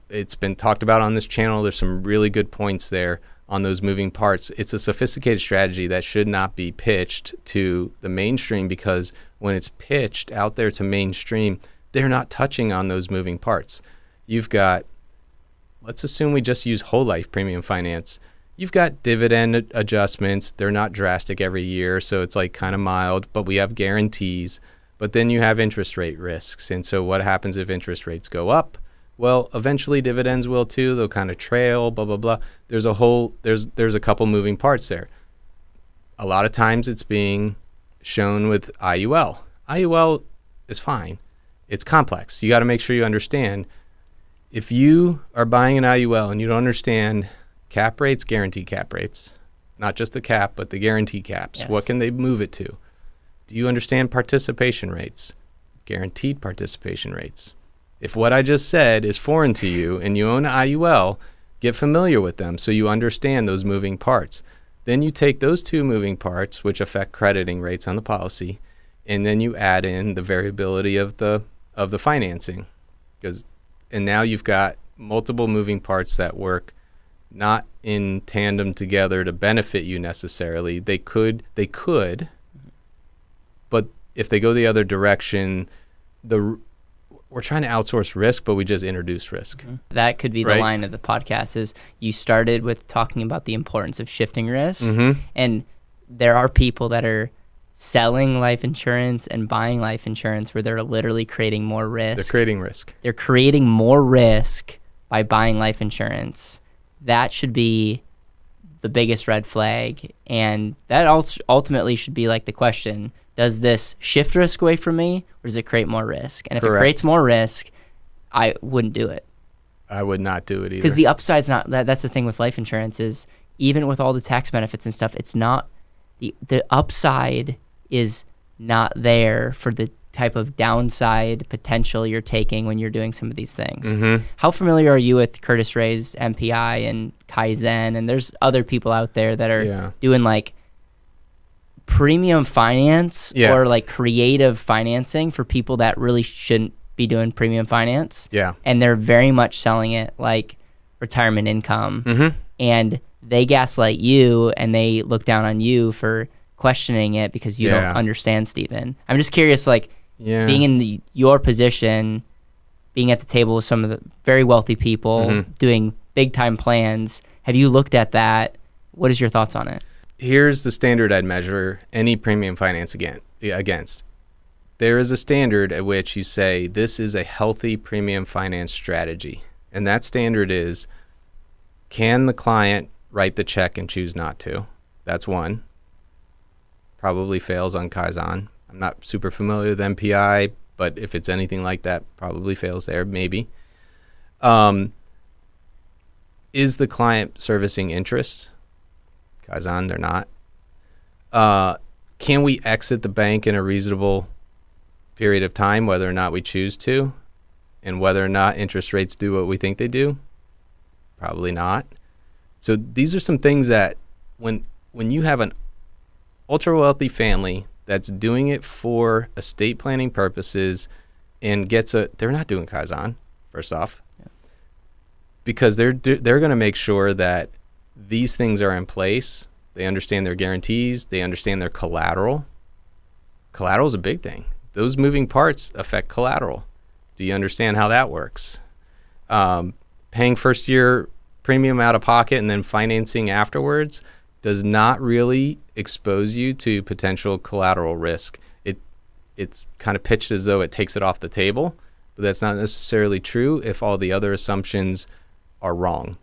it's been talked about on this channel. There's some really good points there on those moving parts. It's a sophisticated strategy that should not be pitched to the mainstream, because when it's pitched out there to mainstream, they're not touching on those moving parts. You've got, let's assume we just use whole life premium finance. You've got dividend adjustments. They're not drastic every year, so it's like kind of mild, but we have guarantees. But then you have interest rate risks. And so what happens if interest rates go up? Well, eventually dividends will too. They'll kind of trail, blah, blah, blah. There's a couple moving parts there. A lot of times it's being shown with IUL. IUL is fine. It's complex. You got to make sure you understand. If you are buying an IUL and you don't understand cap rates, guaranteed cap rates, not just the cap, but the guarantee caps, what can they move it to? Do you understand participation rates, guaranteed participation rates? If what I just said is foreign to you and you own IUL, get familiar with them so you understand those moving parts. Then you take those two moving parts, which affect crediting rates on the policy, and then you add in the variability of the financing. And now you've got multiple moving parts that work not in tandem together to benefit you necessarily. They could, but if they go the other direction, we're trying to outsource risk, but we just introduce risk. That could be the line of the podcast. Is you started with talking about the importance of shifting risk, and there are people that are selling life insurance and buying life insurance where they're literally creating more risk. They're creating risk. They're creating more risk by buying life insurance. That should be the biggest red flag, and that ultimately should be like the question: does this shift risk away from me, or does it create more risk? And if it creates more risk, I wouldn't do it. I would not do it either. Because the upside's not, that's the thing with life insurance is, even with all the tax benefits and stuff, it's not, the upside is not there for the type of downside potential you're taking when you're doing some of these things. How familiar are you with Curtis Ray's MPI and Kaizen? And there's other people out there that are doing like premium finance or like creative financing for people that really shouldn't be doing premium finance. And they're very much selling it like retirement income. And they gaslight you and they look down on you for questioning it because you don't understand, Stephen. I'm just curious, like being in your position, being at the table with some of the very wealthy people doing big time plans. Have you looked at that? What is your thoughts on it? Here's the standard I'd measure any premium finance against. There is a standard at which you say this is a healthy premium finance strategy. And that standard is, can the client write the check and choose not to? That's one. Probably fails on Kaizen. I'm not super familiar with MPI, but if it's anything like that, probably fails there, maybe. Is the client servicing interest? Kaizen, they're not. Can we exit the bank in a reasonable period of time, whether or not we choose to, and whether or not interest rates do what we think they do? Probably not. So these are some things that when you have an ultra wealthy family that's doing it for estate planning purposes and they're not doing Kaizen, first off, because they're going to make sure that these things are in place. They understand their guarantees. They understand their collateral. Collateral is a big thing. Those moving parts affect collateral. Do you understand how that works? Paying first year premium out of pocket and then financing afterwards does not really expose you to potential collateral risk. It's kind of pitched as though it takes it off the table, but that's not necessarily true if all the other assumptions are wrong.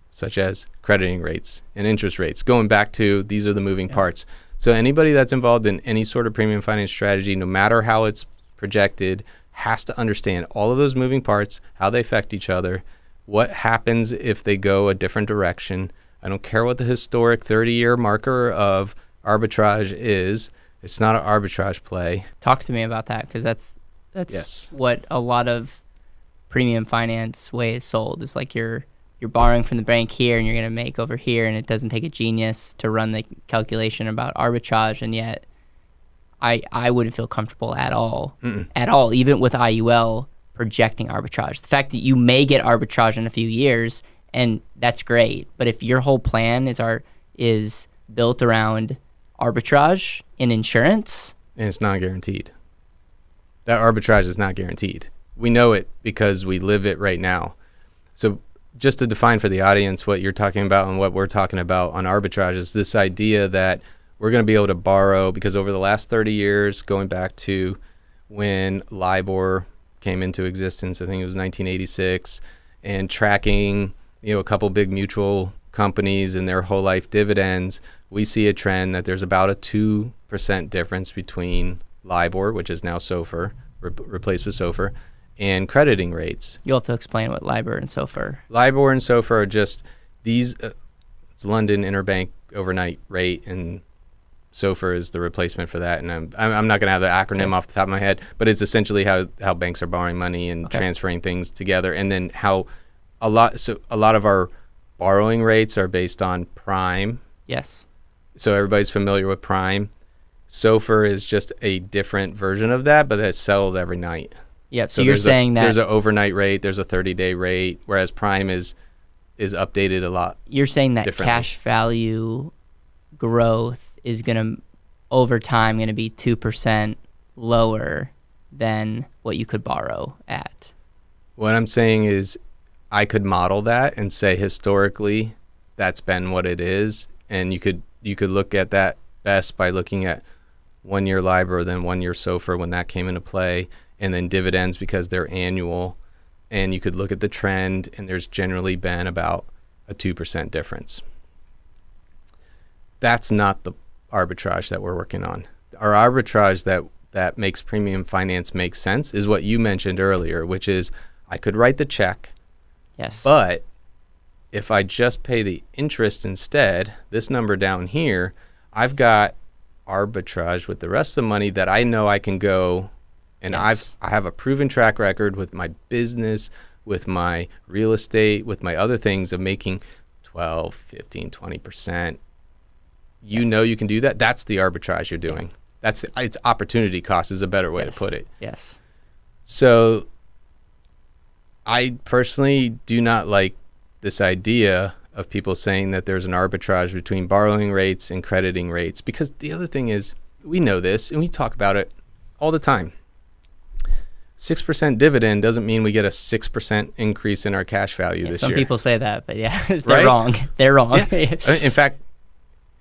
such as crediting rates and interest rates. Going back to, these are the moving parts. So anybody that's involved in any sort of premium finance strategy, no matter how it's projected, has to understand all of those moving parts, how they affect each other, what happens if they go a different direction. I don't care what the historic 30-year marker of arbitrage is. It's not an arbitrage play. Talk to me about that, because that's what a lot of premium finance way is sold. It's like you're borrowing from the bank here and you're going to make over here, and it doesn't take a genius to run the calculation about arbitrage, and yet I wouldn't feel comfortable at all, even with IUL projecting arbitrage. The fact that you may get arbitrage in a few years, and that's great, but if your whole plan is built around arbitrage in insurance, and it's not guaranteed. That arbitrage is not guaranteed. We know it because we live it right now. So just to define for the audience what you're talking about and what we're talking about on arbitrage is this idea that we're going to be able to borrow, because over the last 30 years, going back to when LIBOR came into existence, I think it was 1986, and tracking, a couple big mutual companies and their whole life dividends, we see a trend that there's about a 2% difference between LIBOR, which is now SOFR, replaced with SOFR, and crediting rates. You'll have to explain what LIBOR and SOFR. LIBOR and SOFR are just these, it's London interbank overnight rate, and SOFR is the replacement for that. And I'm not going to have the acronym off the top of my head, but it's essentially how banks are borrowing money and transferring things together. And then how a lot of our borrowing rates are based on prime. Yes. So everybody's familiar with prime. SOFR is just a different version of that, but it's settled every night. Yeah, so you're saying that there's an overnight rate, there's a 30-day rate, whereas prime is updated a lot. You're saying that cash value growth is going to, over time, going to be 2% lower than what you could borrow at. What I'm saying is I could model that and say historically that's been what it is, and you could look at that best by looking at 1-year LIBOR, then 1-year SOFR when that came into play, and then dividends because they're annual, and you could look at the trend, and there's generally been about a 2% difference. That's not the arbitrage that we're working on. Our arbitrage that makes premium finance make sense is what you mentioned earlier, which is I could write the check, yes, but if I just pay the interest instead, this number down here, I've got arbitrage with the rest of the money that I know I can go, and yes, I have a proven track record with my business, with my real estate, with my other things of making 12, 15, 20%. You know you can do that. That's the arbitrage you're doing. It's opportunity cost is a better way to put it. Yes. So I personally do not like this idea of people saying that there's an arbitrage between borrowing rates and crediting rates, because the other thing is, we know this and we talk about it all the time. 6% dividend doesn't mean we get a 6% increase in our cash value this year. Some people say that, but they're wrong. They're wrong. Yeah. In fact,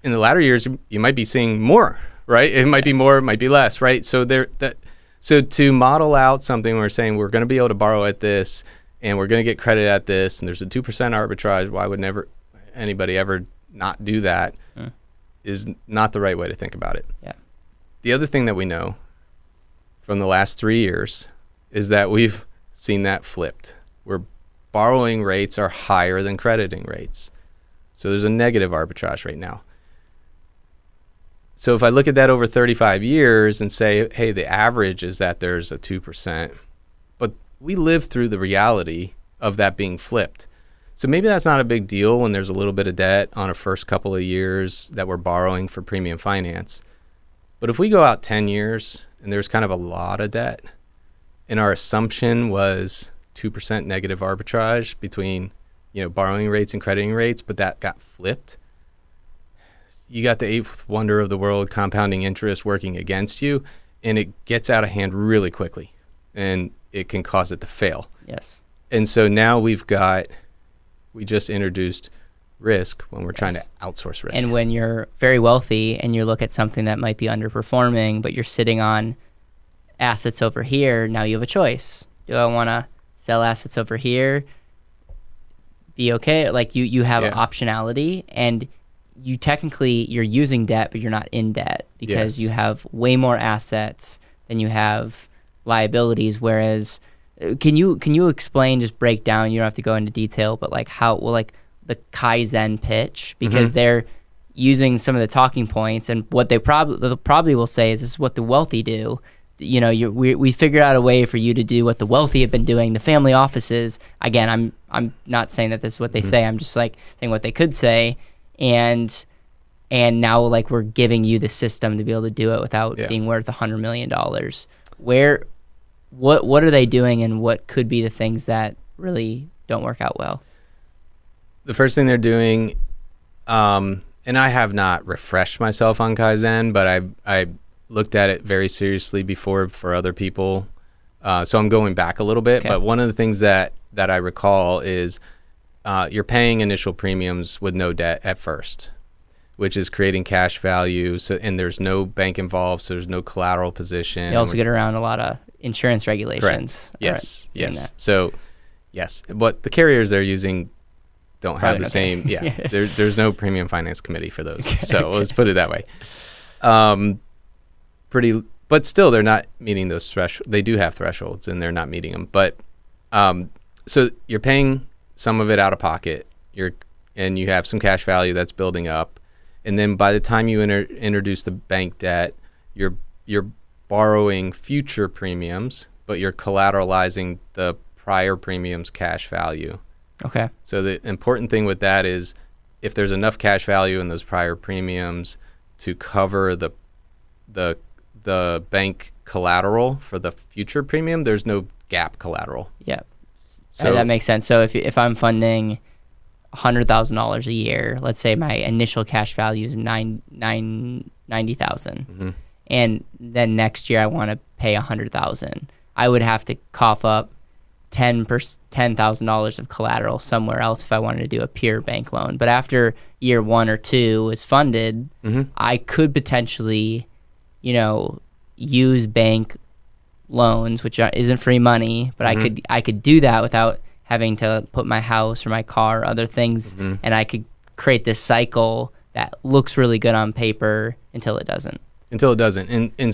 in the latter years, you might be seeing more, right? It might be more, it might be less, right? So to model out something, we're saying we're going to be able to borrow at this, and we're going to get credit at this, and there's a 2% arbitrage. Why would anybody ever not do that? Is not the right way to think about it. Yeah. The other thing that we know from the last 3 years is that we've seen that flipped, where borrowing rates are higher than crediting rates. So there's a negative arbitrage right now. So if I look at that over 35 years and say, hey, the average is that there's a 2%, but we live through the reality of that being flipped. So maybe that's not a big deal when there's a little bit of debt on a first couple of years that we're borrowing for premium finance. But if we go out 10 years and there's kind of a lot of debt, and our assumption was 2% negative arbitrage between borrowing rates and crediting rates, but that got flipped, you got the eighth wonder of the world, compounding interest, working against you, and it gets out of hand really quickly, and it can cause it to fail. Yes. And so now we just introduced risk when we're trying to outsource risk. And when you're very wealthy and you look at something that might be underperforming, but you're sitting on assets over here, now you have a choice. Do I want to sell assets over here, be okay. Like you have Yeah. optionality, and you're using debt, but you're not in debt because Yes. you have way more assets than you have liabilities. Whereas, can you explain, just break down? You don't have to go into detail, but like like the Kaizen pitch, because they're using some of the talking points, and what they probably will say is, this is what the wealthy do. You know, we figured out a way for you to do what the wealthy have been doing. The family offices, again, I'm not saying that this is what they say. I'm just like saying what they could say, and now like we're giving you the system to be able to do it without being worth $100 million. What are they doing, and what could be the things that really don't work out well? The first thing they're doing, and I have not refreshed myself on Kaizen, but I looked at it very seriously before for other people. So I'm going back a little bit, but one of the things that I recall is you're paying initial premiums with no debt at first, which is creating cash value. So, and there's no bank involved, so there's no collateral position. They also get around a lot of insurance regulations. Correct. Yes. So, yes, but the carriers they're using don't have the same. Yeah, there's no premium finance committee for those. So let's put it that way. But still, they're not meeting those thresholds. They do have thresholds, and they're not meeting them. But so you're paying some of it out of pocket. And you have some cash value that's building up, and then by the time you introduce the bank debt, you're borrowing future premiums, but you're collateralizing the prior premiums cash value. Okay. So the important thing with that is, if there's enough cash value in those prior premiums to cover the bank collateral for the future premium, there's no gap collateral. Yeah. So that makes sense. So if I'm funding $100,000 a year, let's say my initial cash value is $90,000, and then next year I want to pay $100,000, I would have to cough up $10,000 of collateral somewhere else if I wanted to do a pure bank loan. But after year 1 or 2 is funded, I could potentially, use bank loans, which isn't free money, but I could do that without having to put my house or my car or other things, and I could create this cycle that looks really good on paper until it doesn't. And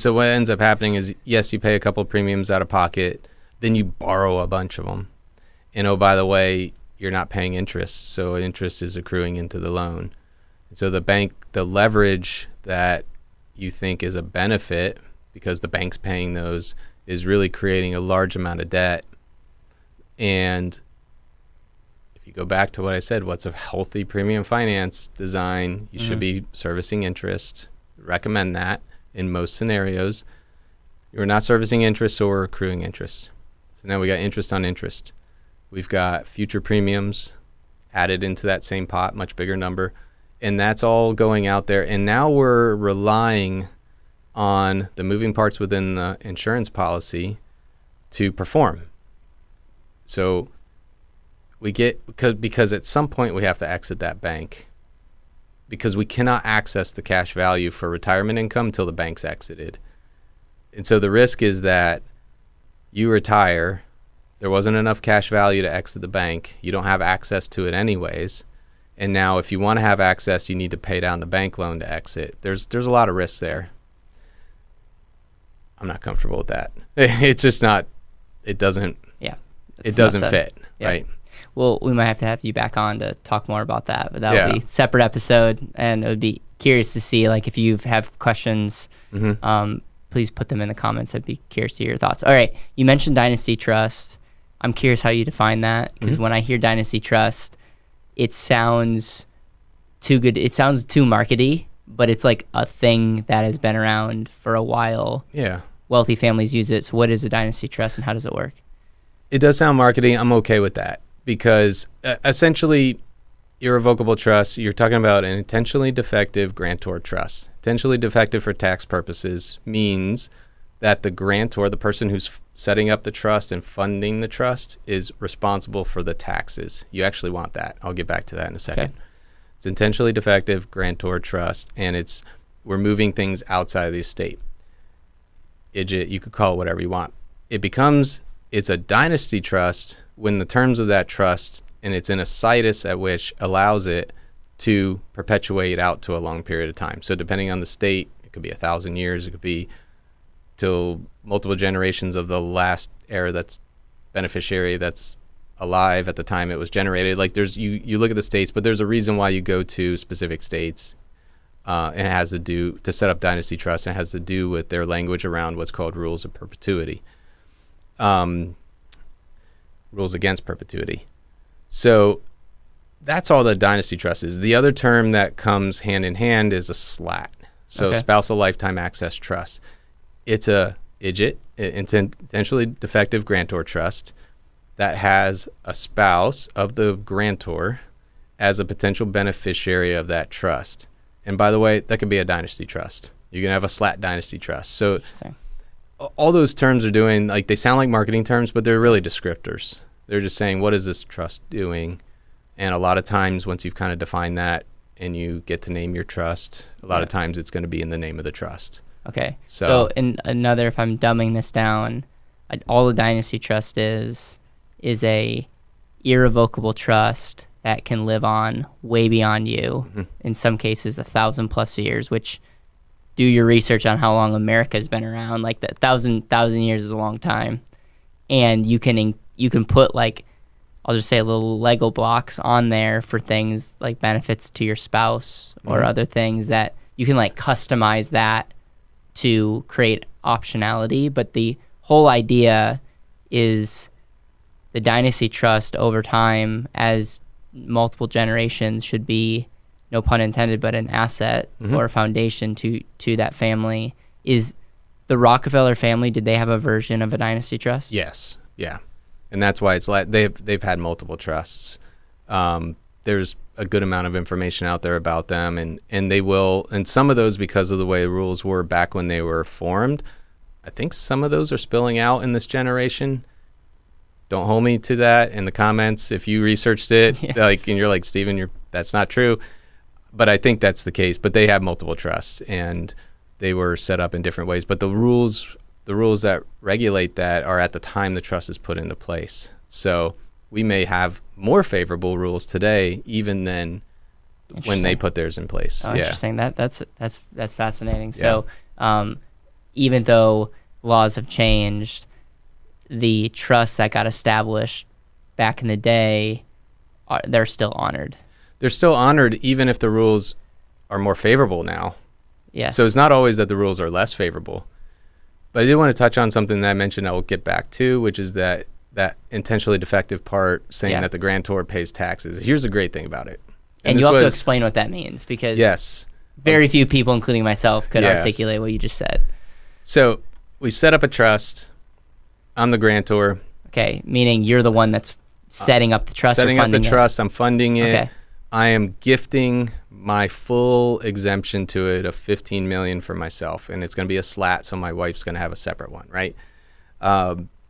so what ends up happening is, yes, you pay a couple premiums out of pocket, then you borrow a bunch of them. And oh, by the way, you're not paying interest, so interest is accruing into the loan. And so the leverage that you think is a benefit because the bank's paying those is really creating a large amount of debt. And if you go back to what I said, what's a healthy premium finance design? You should be servicing interest. Recommend that in most scenarios. You're not servicing interest, so we're accruing interest. So now we got interest on interest. We've got future premiums added into that same pot, much bigger number. And that's all going out there. And now we're relying on the moving parts within the insurance policy to perform. So because at some point we have to exit that bank, because we cannot access the cash value for retirement income until the bank's exited. And so the risk is that you retire, there wasn't enough cash value to exit the bank, you don't have access to it anyways, and now if you want to have access, you need to pay down the bank loan to exit. There's a lot of risks there. I'm not comfortable with that. It's just not, it doesn't fit, right? Well, we might have to have you back on to talk more about that, but that would be a separate episode, and it would be curious to see, like, if you have questions, please put them in the comments. I'd be curious to hear your thoughts. All right, you mentioned Dynasty Trust. I'm curious how you define that, because when I hear Dynasty Trust, it sounds too good. It sounds too markety, but it's like a thing that has been around for a while. Yeah. Wealthy families use it. So what is a Dynasty Trust, and how does it work? It does sound marketing. I'm okay with that, because essentially irrevocable trust, you're talking about an intentionally defective grantor trust. Intentionally defective for tax purposes means that the grantor, the person who's setting up the trust and funding the trust, is responsible for the taxes. You actually want that. I'll get back to that in a second. Okay. It's intentionally defective grantor trust, and we're moving things outside of the estate. You could call it whatever you want. It's a dynasty trust when the terms of that trust and it's in a situs at which allows it to perpetuate out to a long period of time. So depending on the state, it could be 1,000 years, it could be till multiple generations of the last heir that's beneficiary that's alive at the time it was generated. Like there's you look at the states, but there's a reason why you go to specific states, and it has to do to set up dynasty trusts, and it has to do with their language around what's called rules of perpetuity, rules against perpetuity. So that's all the dynasty trust is. The other term that comes hand in hand is a SLAT. So Okay. spousal lifetime access trust. It's a IDGIT, intentionally defective grantor trust, that has a spouse of the grantor as a potential beneficiary of that trust. And by the way, that could be a dynasty trust. You can have a SLAT dynasty trust. So Interesting. all those terms are doing, like they sound like marketing terms, but they're really descriptors. They're just saying, what is this trust doing? And a lot of times once you've kind of defined that and you get to name your trust, a lot of times it's going to be in the name of the trust. Okay. So- So in another, if I'm dumbing this down, all a dynasty trust is a irrevocable trust that can live on way beyond you. Mm-hmm. In some cases, 1,000+ years. Which, do your research on how long America's been around. Like that, thousand years is a long time, and you can put, like, I'll just say, little Lego blocks on there for things like benefits to your spouse or other things that you can like customize that to create optionality. But the whole idea is the dynasty trust over time, as multiple generations, should be, no pun intended, but an asset or a foundation to that family. Is the Rockefeller family, did they have a version of a dynasty trust? Yes. Yeah. And that's why it's like they've had multiple trusts. There's a good amount of information out there about them, and they will, and some of those, because of the way the rules were back when they were formed, I think some of those are spilling out in this generation. Don't hold me to that in the comments if you researched it, like, and you're like, Steven, that's not true. But I think that's the case. But they have multiple trusts, and they were set up in different ways. But the rules that regulate that are at the time the trust is put into place. So we may have more favorable rules today even than when they put theirs in place. Oh, yeah. interesting. That's fascinating. So even though laws have changed, the trusts that got established back in the day, they're still honored. They're still honored even if the rules are more favorable now. Yes. So it's not always that the rules are less favorable. But I did want to touch on something that I mentioned I will get back to, which is that intentionally defective part saying that the grantor pays taxes. Here's the great thing about it. And you have to explain what that means, because very few people, including myself, could articulate what you just said. So we set up a trust. I'm the grantor. Okay, meaning you're the one that's setting up the trust. Setting or up the funding trust. I'm funding it. Okay. I am gifting my full exemption to it of $15 million for myself, and it's going to be a SLAT, so my wife's going to have a separate one, right?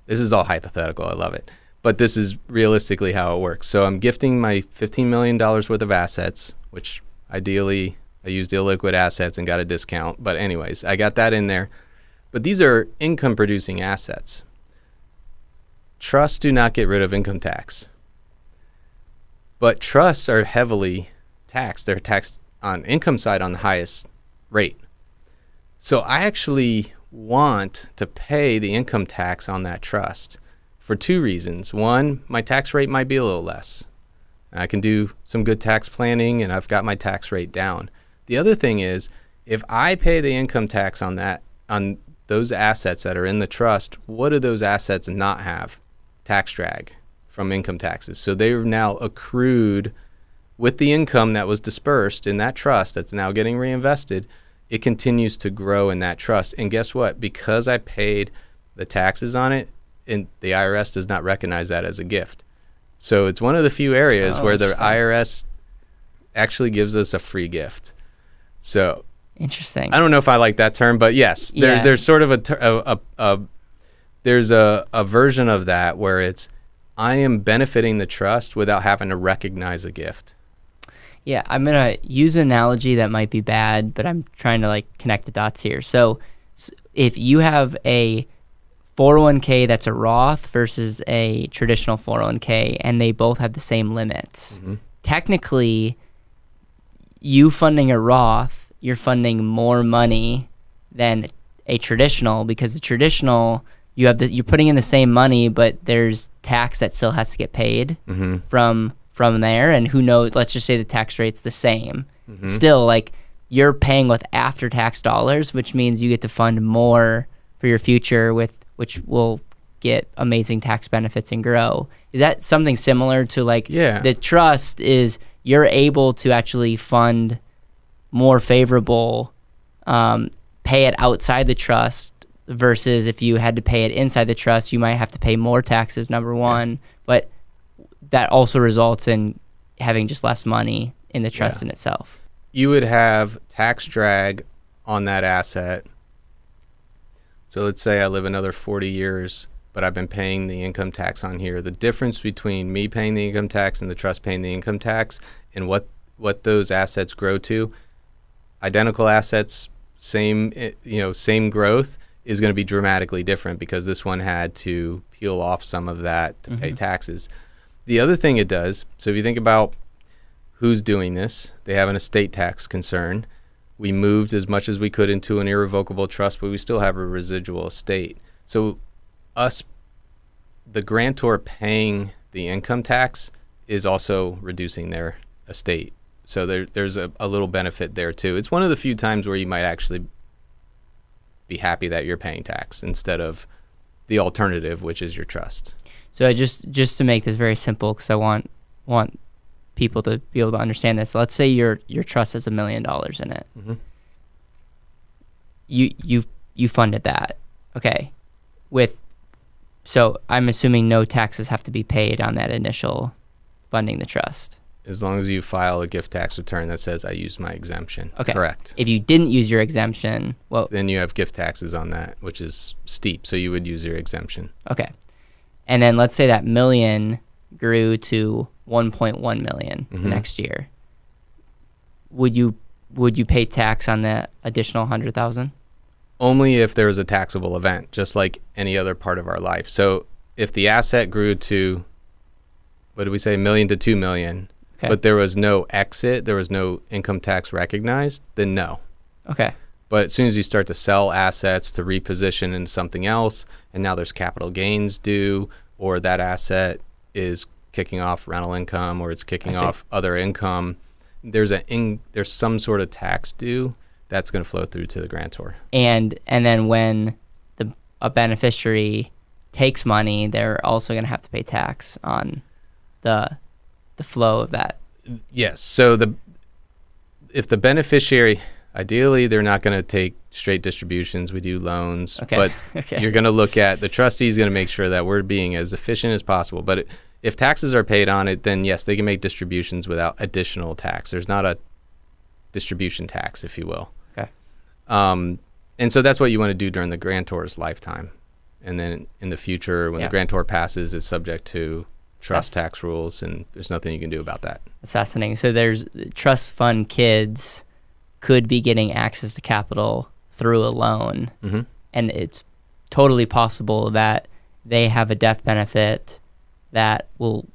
This is all hypothetical. I love it. But this is realistically how it works. So I'm gifting my $15 million worth of assets, which ideally I used illiquid assets and got a discount. But anyways, I got that in there. But these are income-producing assets. Trusts do not get rid of income tax. But trusts are heavily taxed. They're taxed on income side on the highest rate. So I actually want to pay the income tax on that trust for two reasons. One, my tax rate might be a little less. I can do some good tax planning, and I've got my tax rate down. The other thing is, if I pay the income tax on those assets that are in the trust, what do those assets not have? Tax drag from income taxes. So they're now accrued with the income that was dispersed in that trust that's now getting reinvested. It continues to grow in that trust. And guess what? Because I paid the taxes on it, and the IRS does not recognize that as a gift. So it's one of the few areas where the IRS actually gives us a free gift. So interesting. I don't know if I like that term, but yes, there's sort of there's a version of that where it's, I am benefiting the trust without having to recognize a gift. Yeah, I'm going to use an analogy that might be bad, but I'm trying to like connect the dots here. So if you have a 401k that's a Roth versus a traditional 401k, and they both have the same limits. Technically, you funding a Roth, you're funding more money than a traditional, because the traditional, you're putting in the same money, but there's tax that still has to get paid from there, and who knows, let's just say the tax rate's the same. Still, like, you're paying with after-tax dollars, which means you get to fund more for your future, which will get amazing tax benefits and grow. Is that something similar to, like, the trust is you're able to actually fund more favorable, pay it outside the trust, versus if you had to pay it inside the trust, you might have to pay more taxes, number one, but that also results in having just less money in the trust in itself. You would have tax drag on that asset. So let's say I live another 40 years, but I've been paying the income tax on here. The difference between me paying the income tax and the trust paying the income tax, and what those assets grow to, identical assets, same growth, is going to be dramatically different, because this one had to peel off some of that to pay taxes. The other thing it does, so if you think about who's doing this, they have an estate tax concern. We moved as much as we could into an irrevocable trust, but we still have a residual estate. So the grantor paying the income tax is also reducing their estate. So there's a little benefit there too. It's one of the few times where you might actually be happy that you're paying tax instead of the alternative, which is your trust. So just to make this very simple, because I want people to be able to understand this. Let's say your trust has $1 million in it. You funded that, okay? So I'm assuming no taxes have to be paid on that initial funding the trust. As long as you file a gift tax return that says I used my exemption. Okay. Correct. If you didn't use your exemption, well, then you have gift taxes on that, which is steep. So you would use your exemption. Okay. And then let's say that million grew to 1.1 million next year. Would you pay tax on that additional 100,000? Only if there was a taxable event, just like any other part of our life. So if the asset grew to, what did we say, $1 million to $2 million, but there was no exit, there was no income tax recognized, then no. Okay. But as soon as you start to sell assets to reposition into something else, and now there's capital gains due, or that asset is kicking off rental income, or it's kicking off other income, there's some sort of tax due that's going to flow through to the grantor. And then when a beneficiary takes money, they're also going to have to pay tax on the flow of that. Yes. So if the beneficiary, ideally, they're not going to take straight distributions. We do loans, but you're going to look at, the trustee is going to make sure that we're being as efficient as possible. But if taxes are paid on it, then yes, they can make distributions without additional tax. There's not a distribution tax, if you will. Okay. And so that's what you want to do during the grantor's lifetime. And then in the future, when the grantor passes, it's subject to trust tax rules, and there's nothing you can do about that. That's fascinating. So there's trust fund kids could be getting access to capital through a loan, and it's totally possible that they have a death benefit that will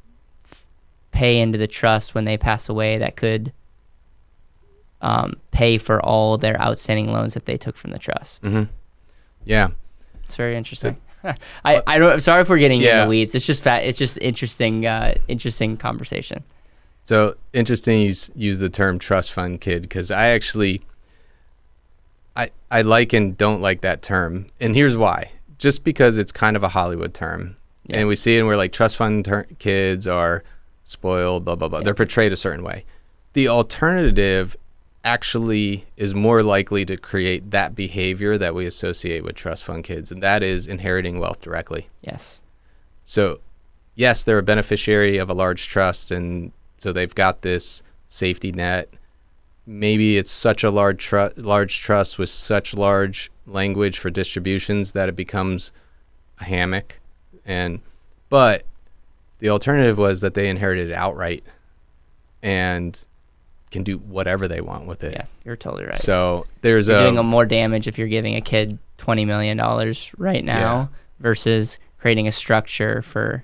pay into the trust when they pass away that could pay for all their outstanding loans that they took from the trust. Yeah. It's very interesting. I'm sorry if we're getting in the weeds. It's just interesting conversation. So interesting you use the term trust fund kid, because I like and don't like that term. And here's why. Just because it's kind of a Hollywood term. Yeah. And we see it and we're like, trust fund kids are spoiled, blah, blah, blah. Yeah. They're portrayed a certain way. The alternative actually is more likely to create that behavior that we associate with trust fund kids, and that is inheriting wealth directly. Yes. So, yes, they're a beneficiary of a large trust, and so they've got this safety net. Maybe it's such a large trust with such large language for distributions that it becomes a hammock. But the alternative was that they inherited it outright and can do whatever they want with it. Yeah, you're totally right. So you're doing more damage if you're giving a kid $20 million right now versus creating a structure for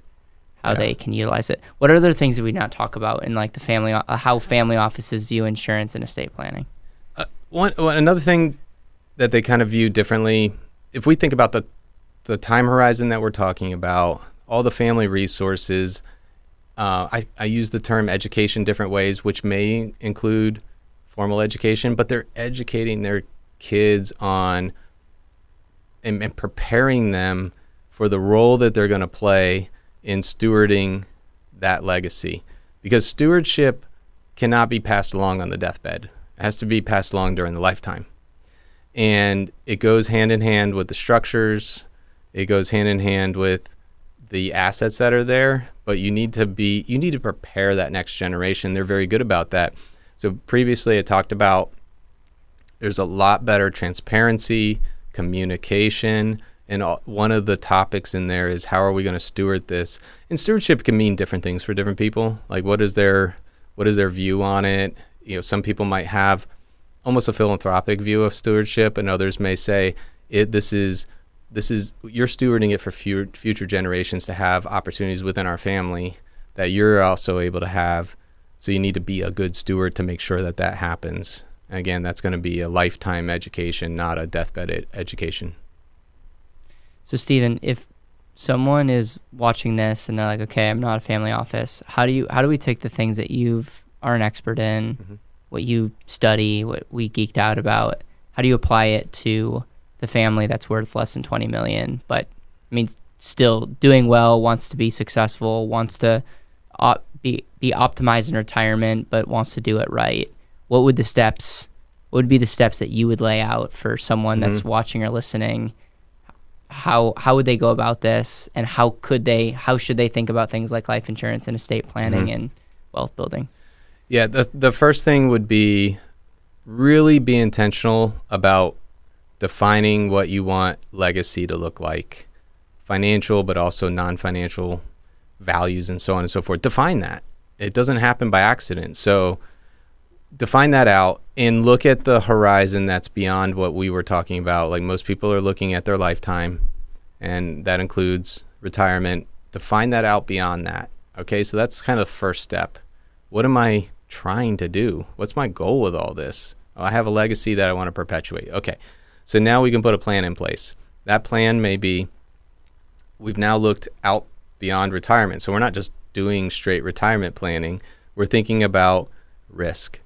how they can utilize it. What are other things that we not talk about in like the family, how family offices view insurance and estate planning? Another thing that they kind of view differently, if we think about the time horizon that we're talking about, all the family resources, I use the term education different ways, which may include formal education, but they're educating their kids on and preparing them for the role that they're going to play in stewarding that legacy. Because stewardship cannot be passed along on the deathbed. It has to be passed along during the lifetime. And it goes hand in hand with the structures. It goes hand in hand with the assets that are there, but you need to prepare that next generation. They're very good about that. So previously I talked about there's a lot better transparency, communication, and one of the topics in there is how are we going to steward this? And stewardship can mean different things for different people. Like what is their view on it? Some people might have almost a philanthropic view of stewardship, and others may say this is you're stewarding it for future generations to have opportunities within our family that you're also able to have. So you need to be a good steward to make sure that happens. And again, that's going to be a lifetime education, not a deathbed education. So Stephen, if someone is watching this and they're like, okay, I'm not a family office, how do we take the things that you are an expert in, what you study, what we geeked out about, how do you apply it to the family that's worth less than 20 million, but I mean, still doing well, wants to be successful, wants to be optimized in retirement, but wants to do it right? What would be the steps that you would lay out for someone that's watching or listening? How would they go about this, and how should they think about things like life insurance and estate planning and wealth building? Yeah, the first thing would be really be intentional about defining what you want legacy to look like, financial but also non-financial values and so on and so forth. Define that. It doesn't happen by accident. So define that out and look at the horizon that's beyond what we were talking about. Like most people are looking at their lifetime, and that includes retirement. Define that out beyond that. Okay, so that's kind of the first step. What am I trying to do? What's my goal with all this? Oh, I have a legacy that I want to perpetuate. Okay, so now we can put a plan in place. That plan may be, we've now looked out beyond retirement. So we're not just doing straight retirement planning. We're thinking about risk,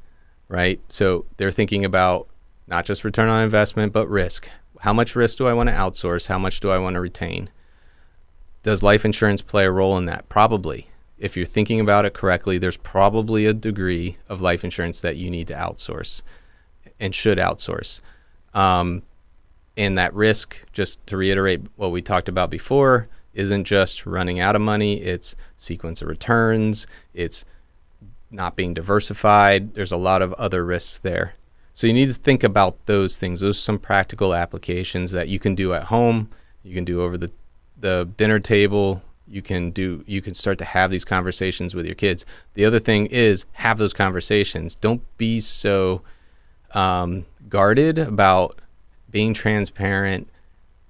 right? So they're thinking about not just return on investment, but risk. How much risk do I want to outsource? How much do I want to retain? Does life insurance play a role in that? Probably. If you're thinking about it correctly, there's probably a degree of life insurance that you need to outsource and should outsource. And that risk, just to reiterate what we talked about before, isn't just running out of money. It's sequence of returns. It's not being diversified. There's a lot of other risks there. So you need to think about those things. Those are some practical applications that you can do at home. You can do over the dinner table. You can start to have these conversations with your kids. The other thing is have those conversations. Don't be so guarded about being transparent,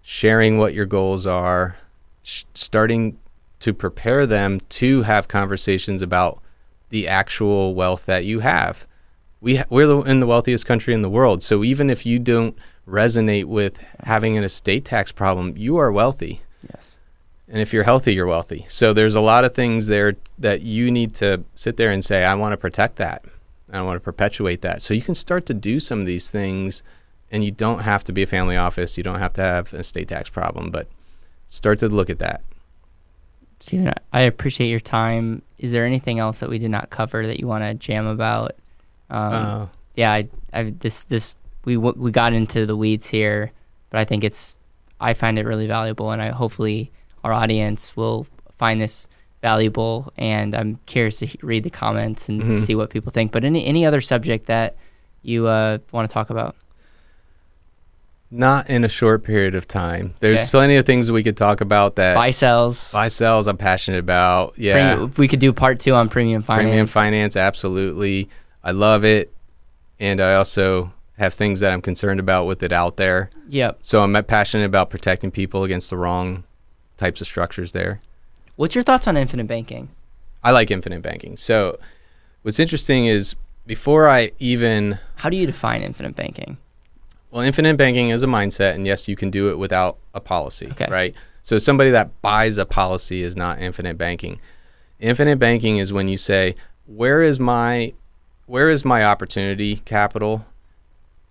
sharing what your goals are, starting to prepare them to have conversations about the actual wealth that you have. We're in the wealthiest country in the world. So even if you don't resonate with having an estate tax problem, you are wealthy. Yes. And if you're healthy, you're wealthy. So there's a lot of things there that you need to sit there and say, I want to protect that. I want to perpetuate that. So you can start to do some of these things, and you don't have to be a family office. You don't have to have an estate tax problem, but start to look at that. Stephen, I appreciate your time. Is there anything else that we did not cover that you want to jam about? Yeah, we got into the weeds here, but I think I find it really valuable, and hopefully our audience will find this valuable. And I'm curious to read the comments and see what people think. But any other subject that you want to talk about? Not in a short period of time. There's plenty of things we could talk about that. Buy sells I'm passionate about. Yeah. We could do part 2 on premium finance. Premium finance, absolutely. I love it. And I also have things that I'm concerned about with it out there. Yep. So I'm passionate about protecting people against the wrong types of structures there. What's your thoughts on infinite banking? I like infinite banking. So what's interesting is before I even... How do you define infinite banking? Well, infinite banking is a mindset, and yes, you can do it without a policy, Okay. right? So somebody that buys a policy is not infinite banking. Infinite banking is when you say, where is my opportunity capital?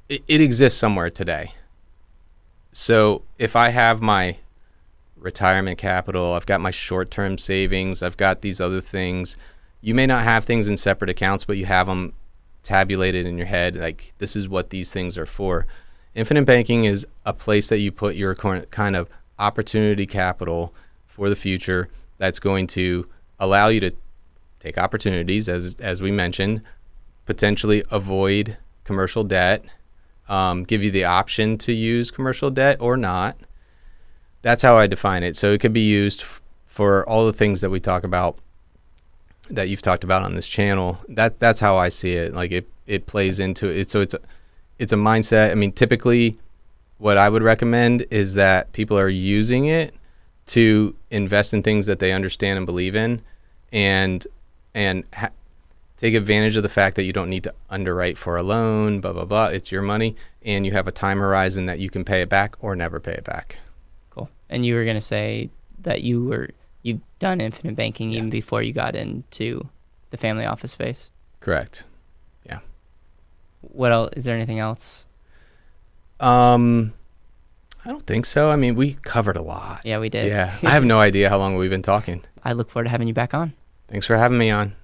It exists somewhere today. So if I have my retirement capital, I've got my short-term savings, I've got these other things. You may not have things in separate accounts, but you have them tabulated in your head, like this is what these things are for. Infinite banking is a place that you put your kind of opportunity capital for the future that's going to allow you to take opportunities, as we mentioned, potentially avoid commercial debt, give you the option to use commercial debt or not. That's how I define it. So it could be used for all the things that we talk about, that you've talked about on this channel. That's how I see it. Like it plays into it. So it's a mindset. I mean, typically what I would recommend is that people are using it to invest in things that they understand and believe in, and take advantage of the fact that you don't need to underwrite for a loan, blah, blah, blah. It's your money, and you have a time horizon that you can pay it back or never pay it back. Cool. And you were going to say that you've done infinite banking even before you got into the family office space. Correct. Yeah. What else? Is there anything else? I don't think so. I mean, we covered a lot. Yeah, we did. Yeah. I have no idea how long we've been talking. I look forward to having you back on. Thanks for having me on.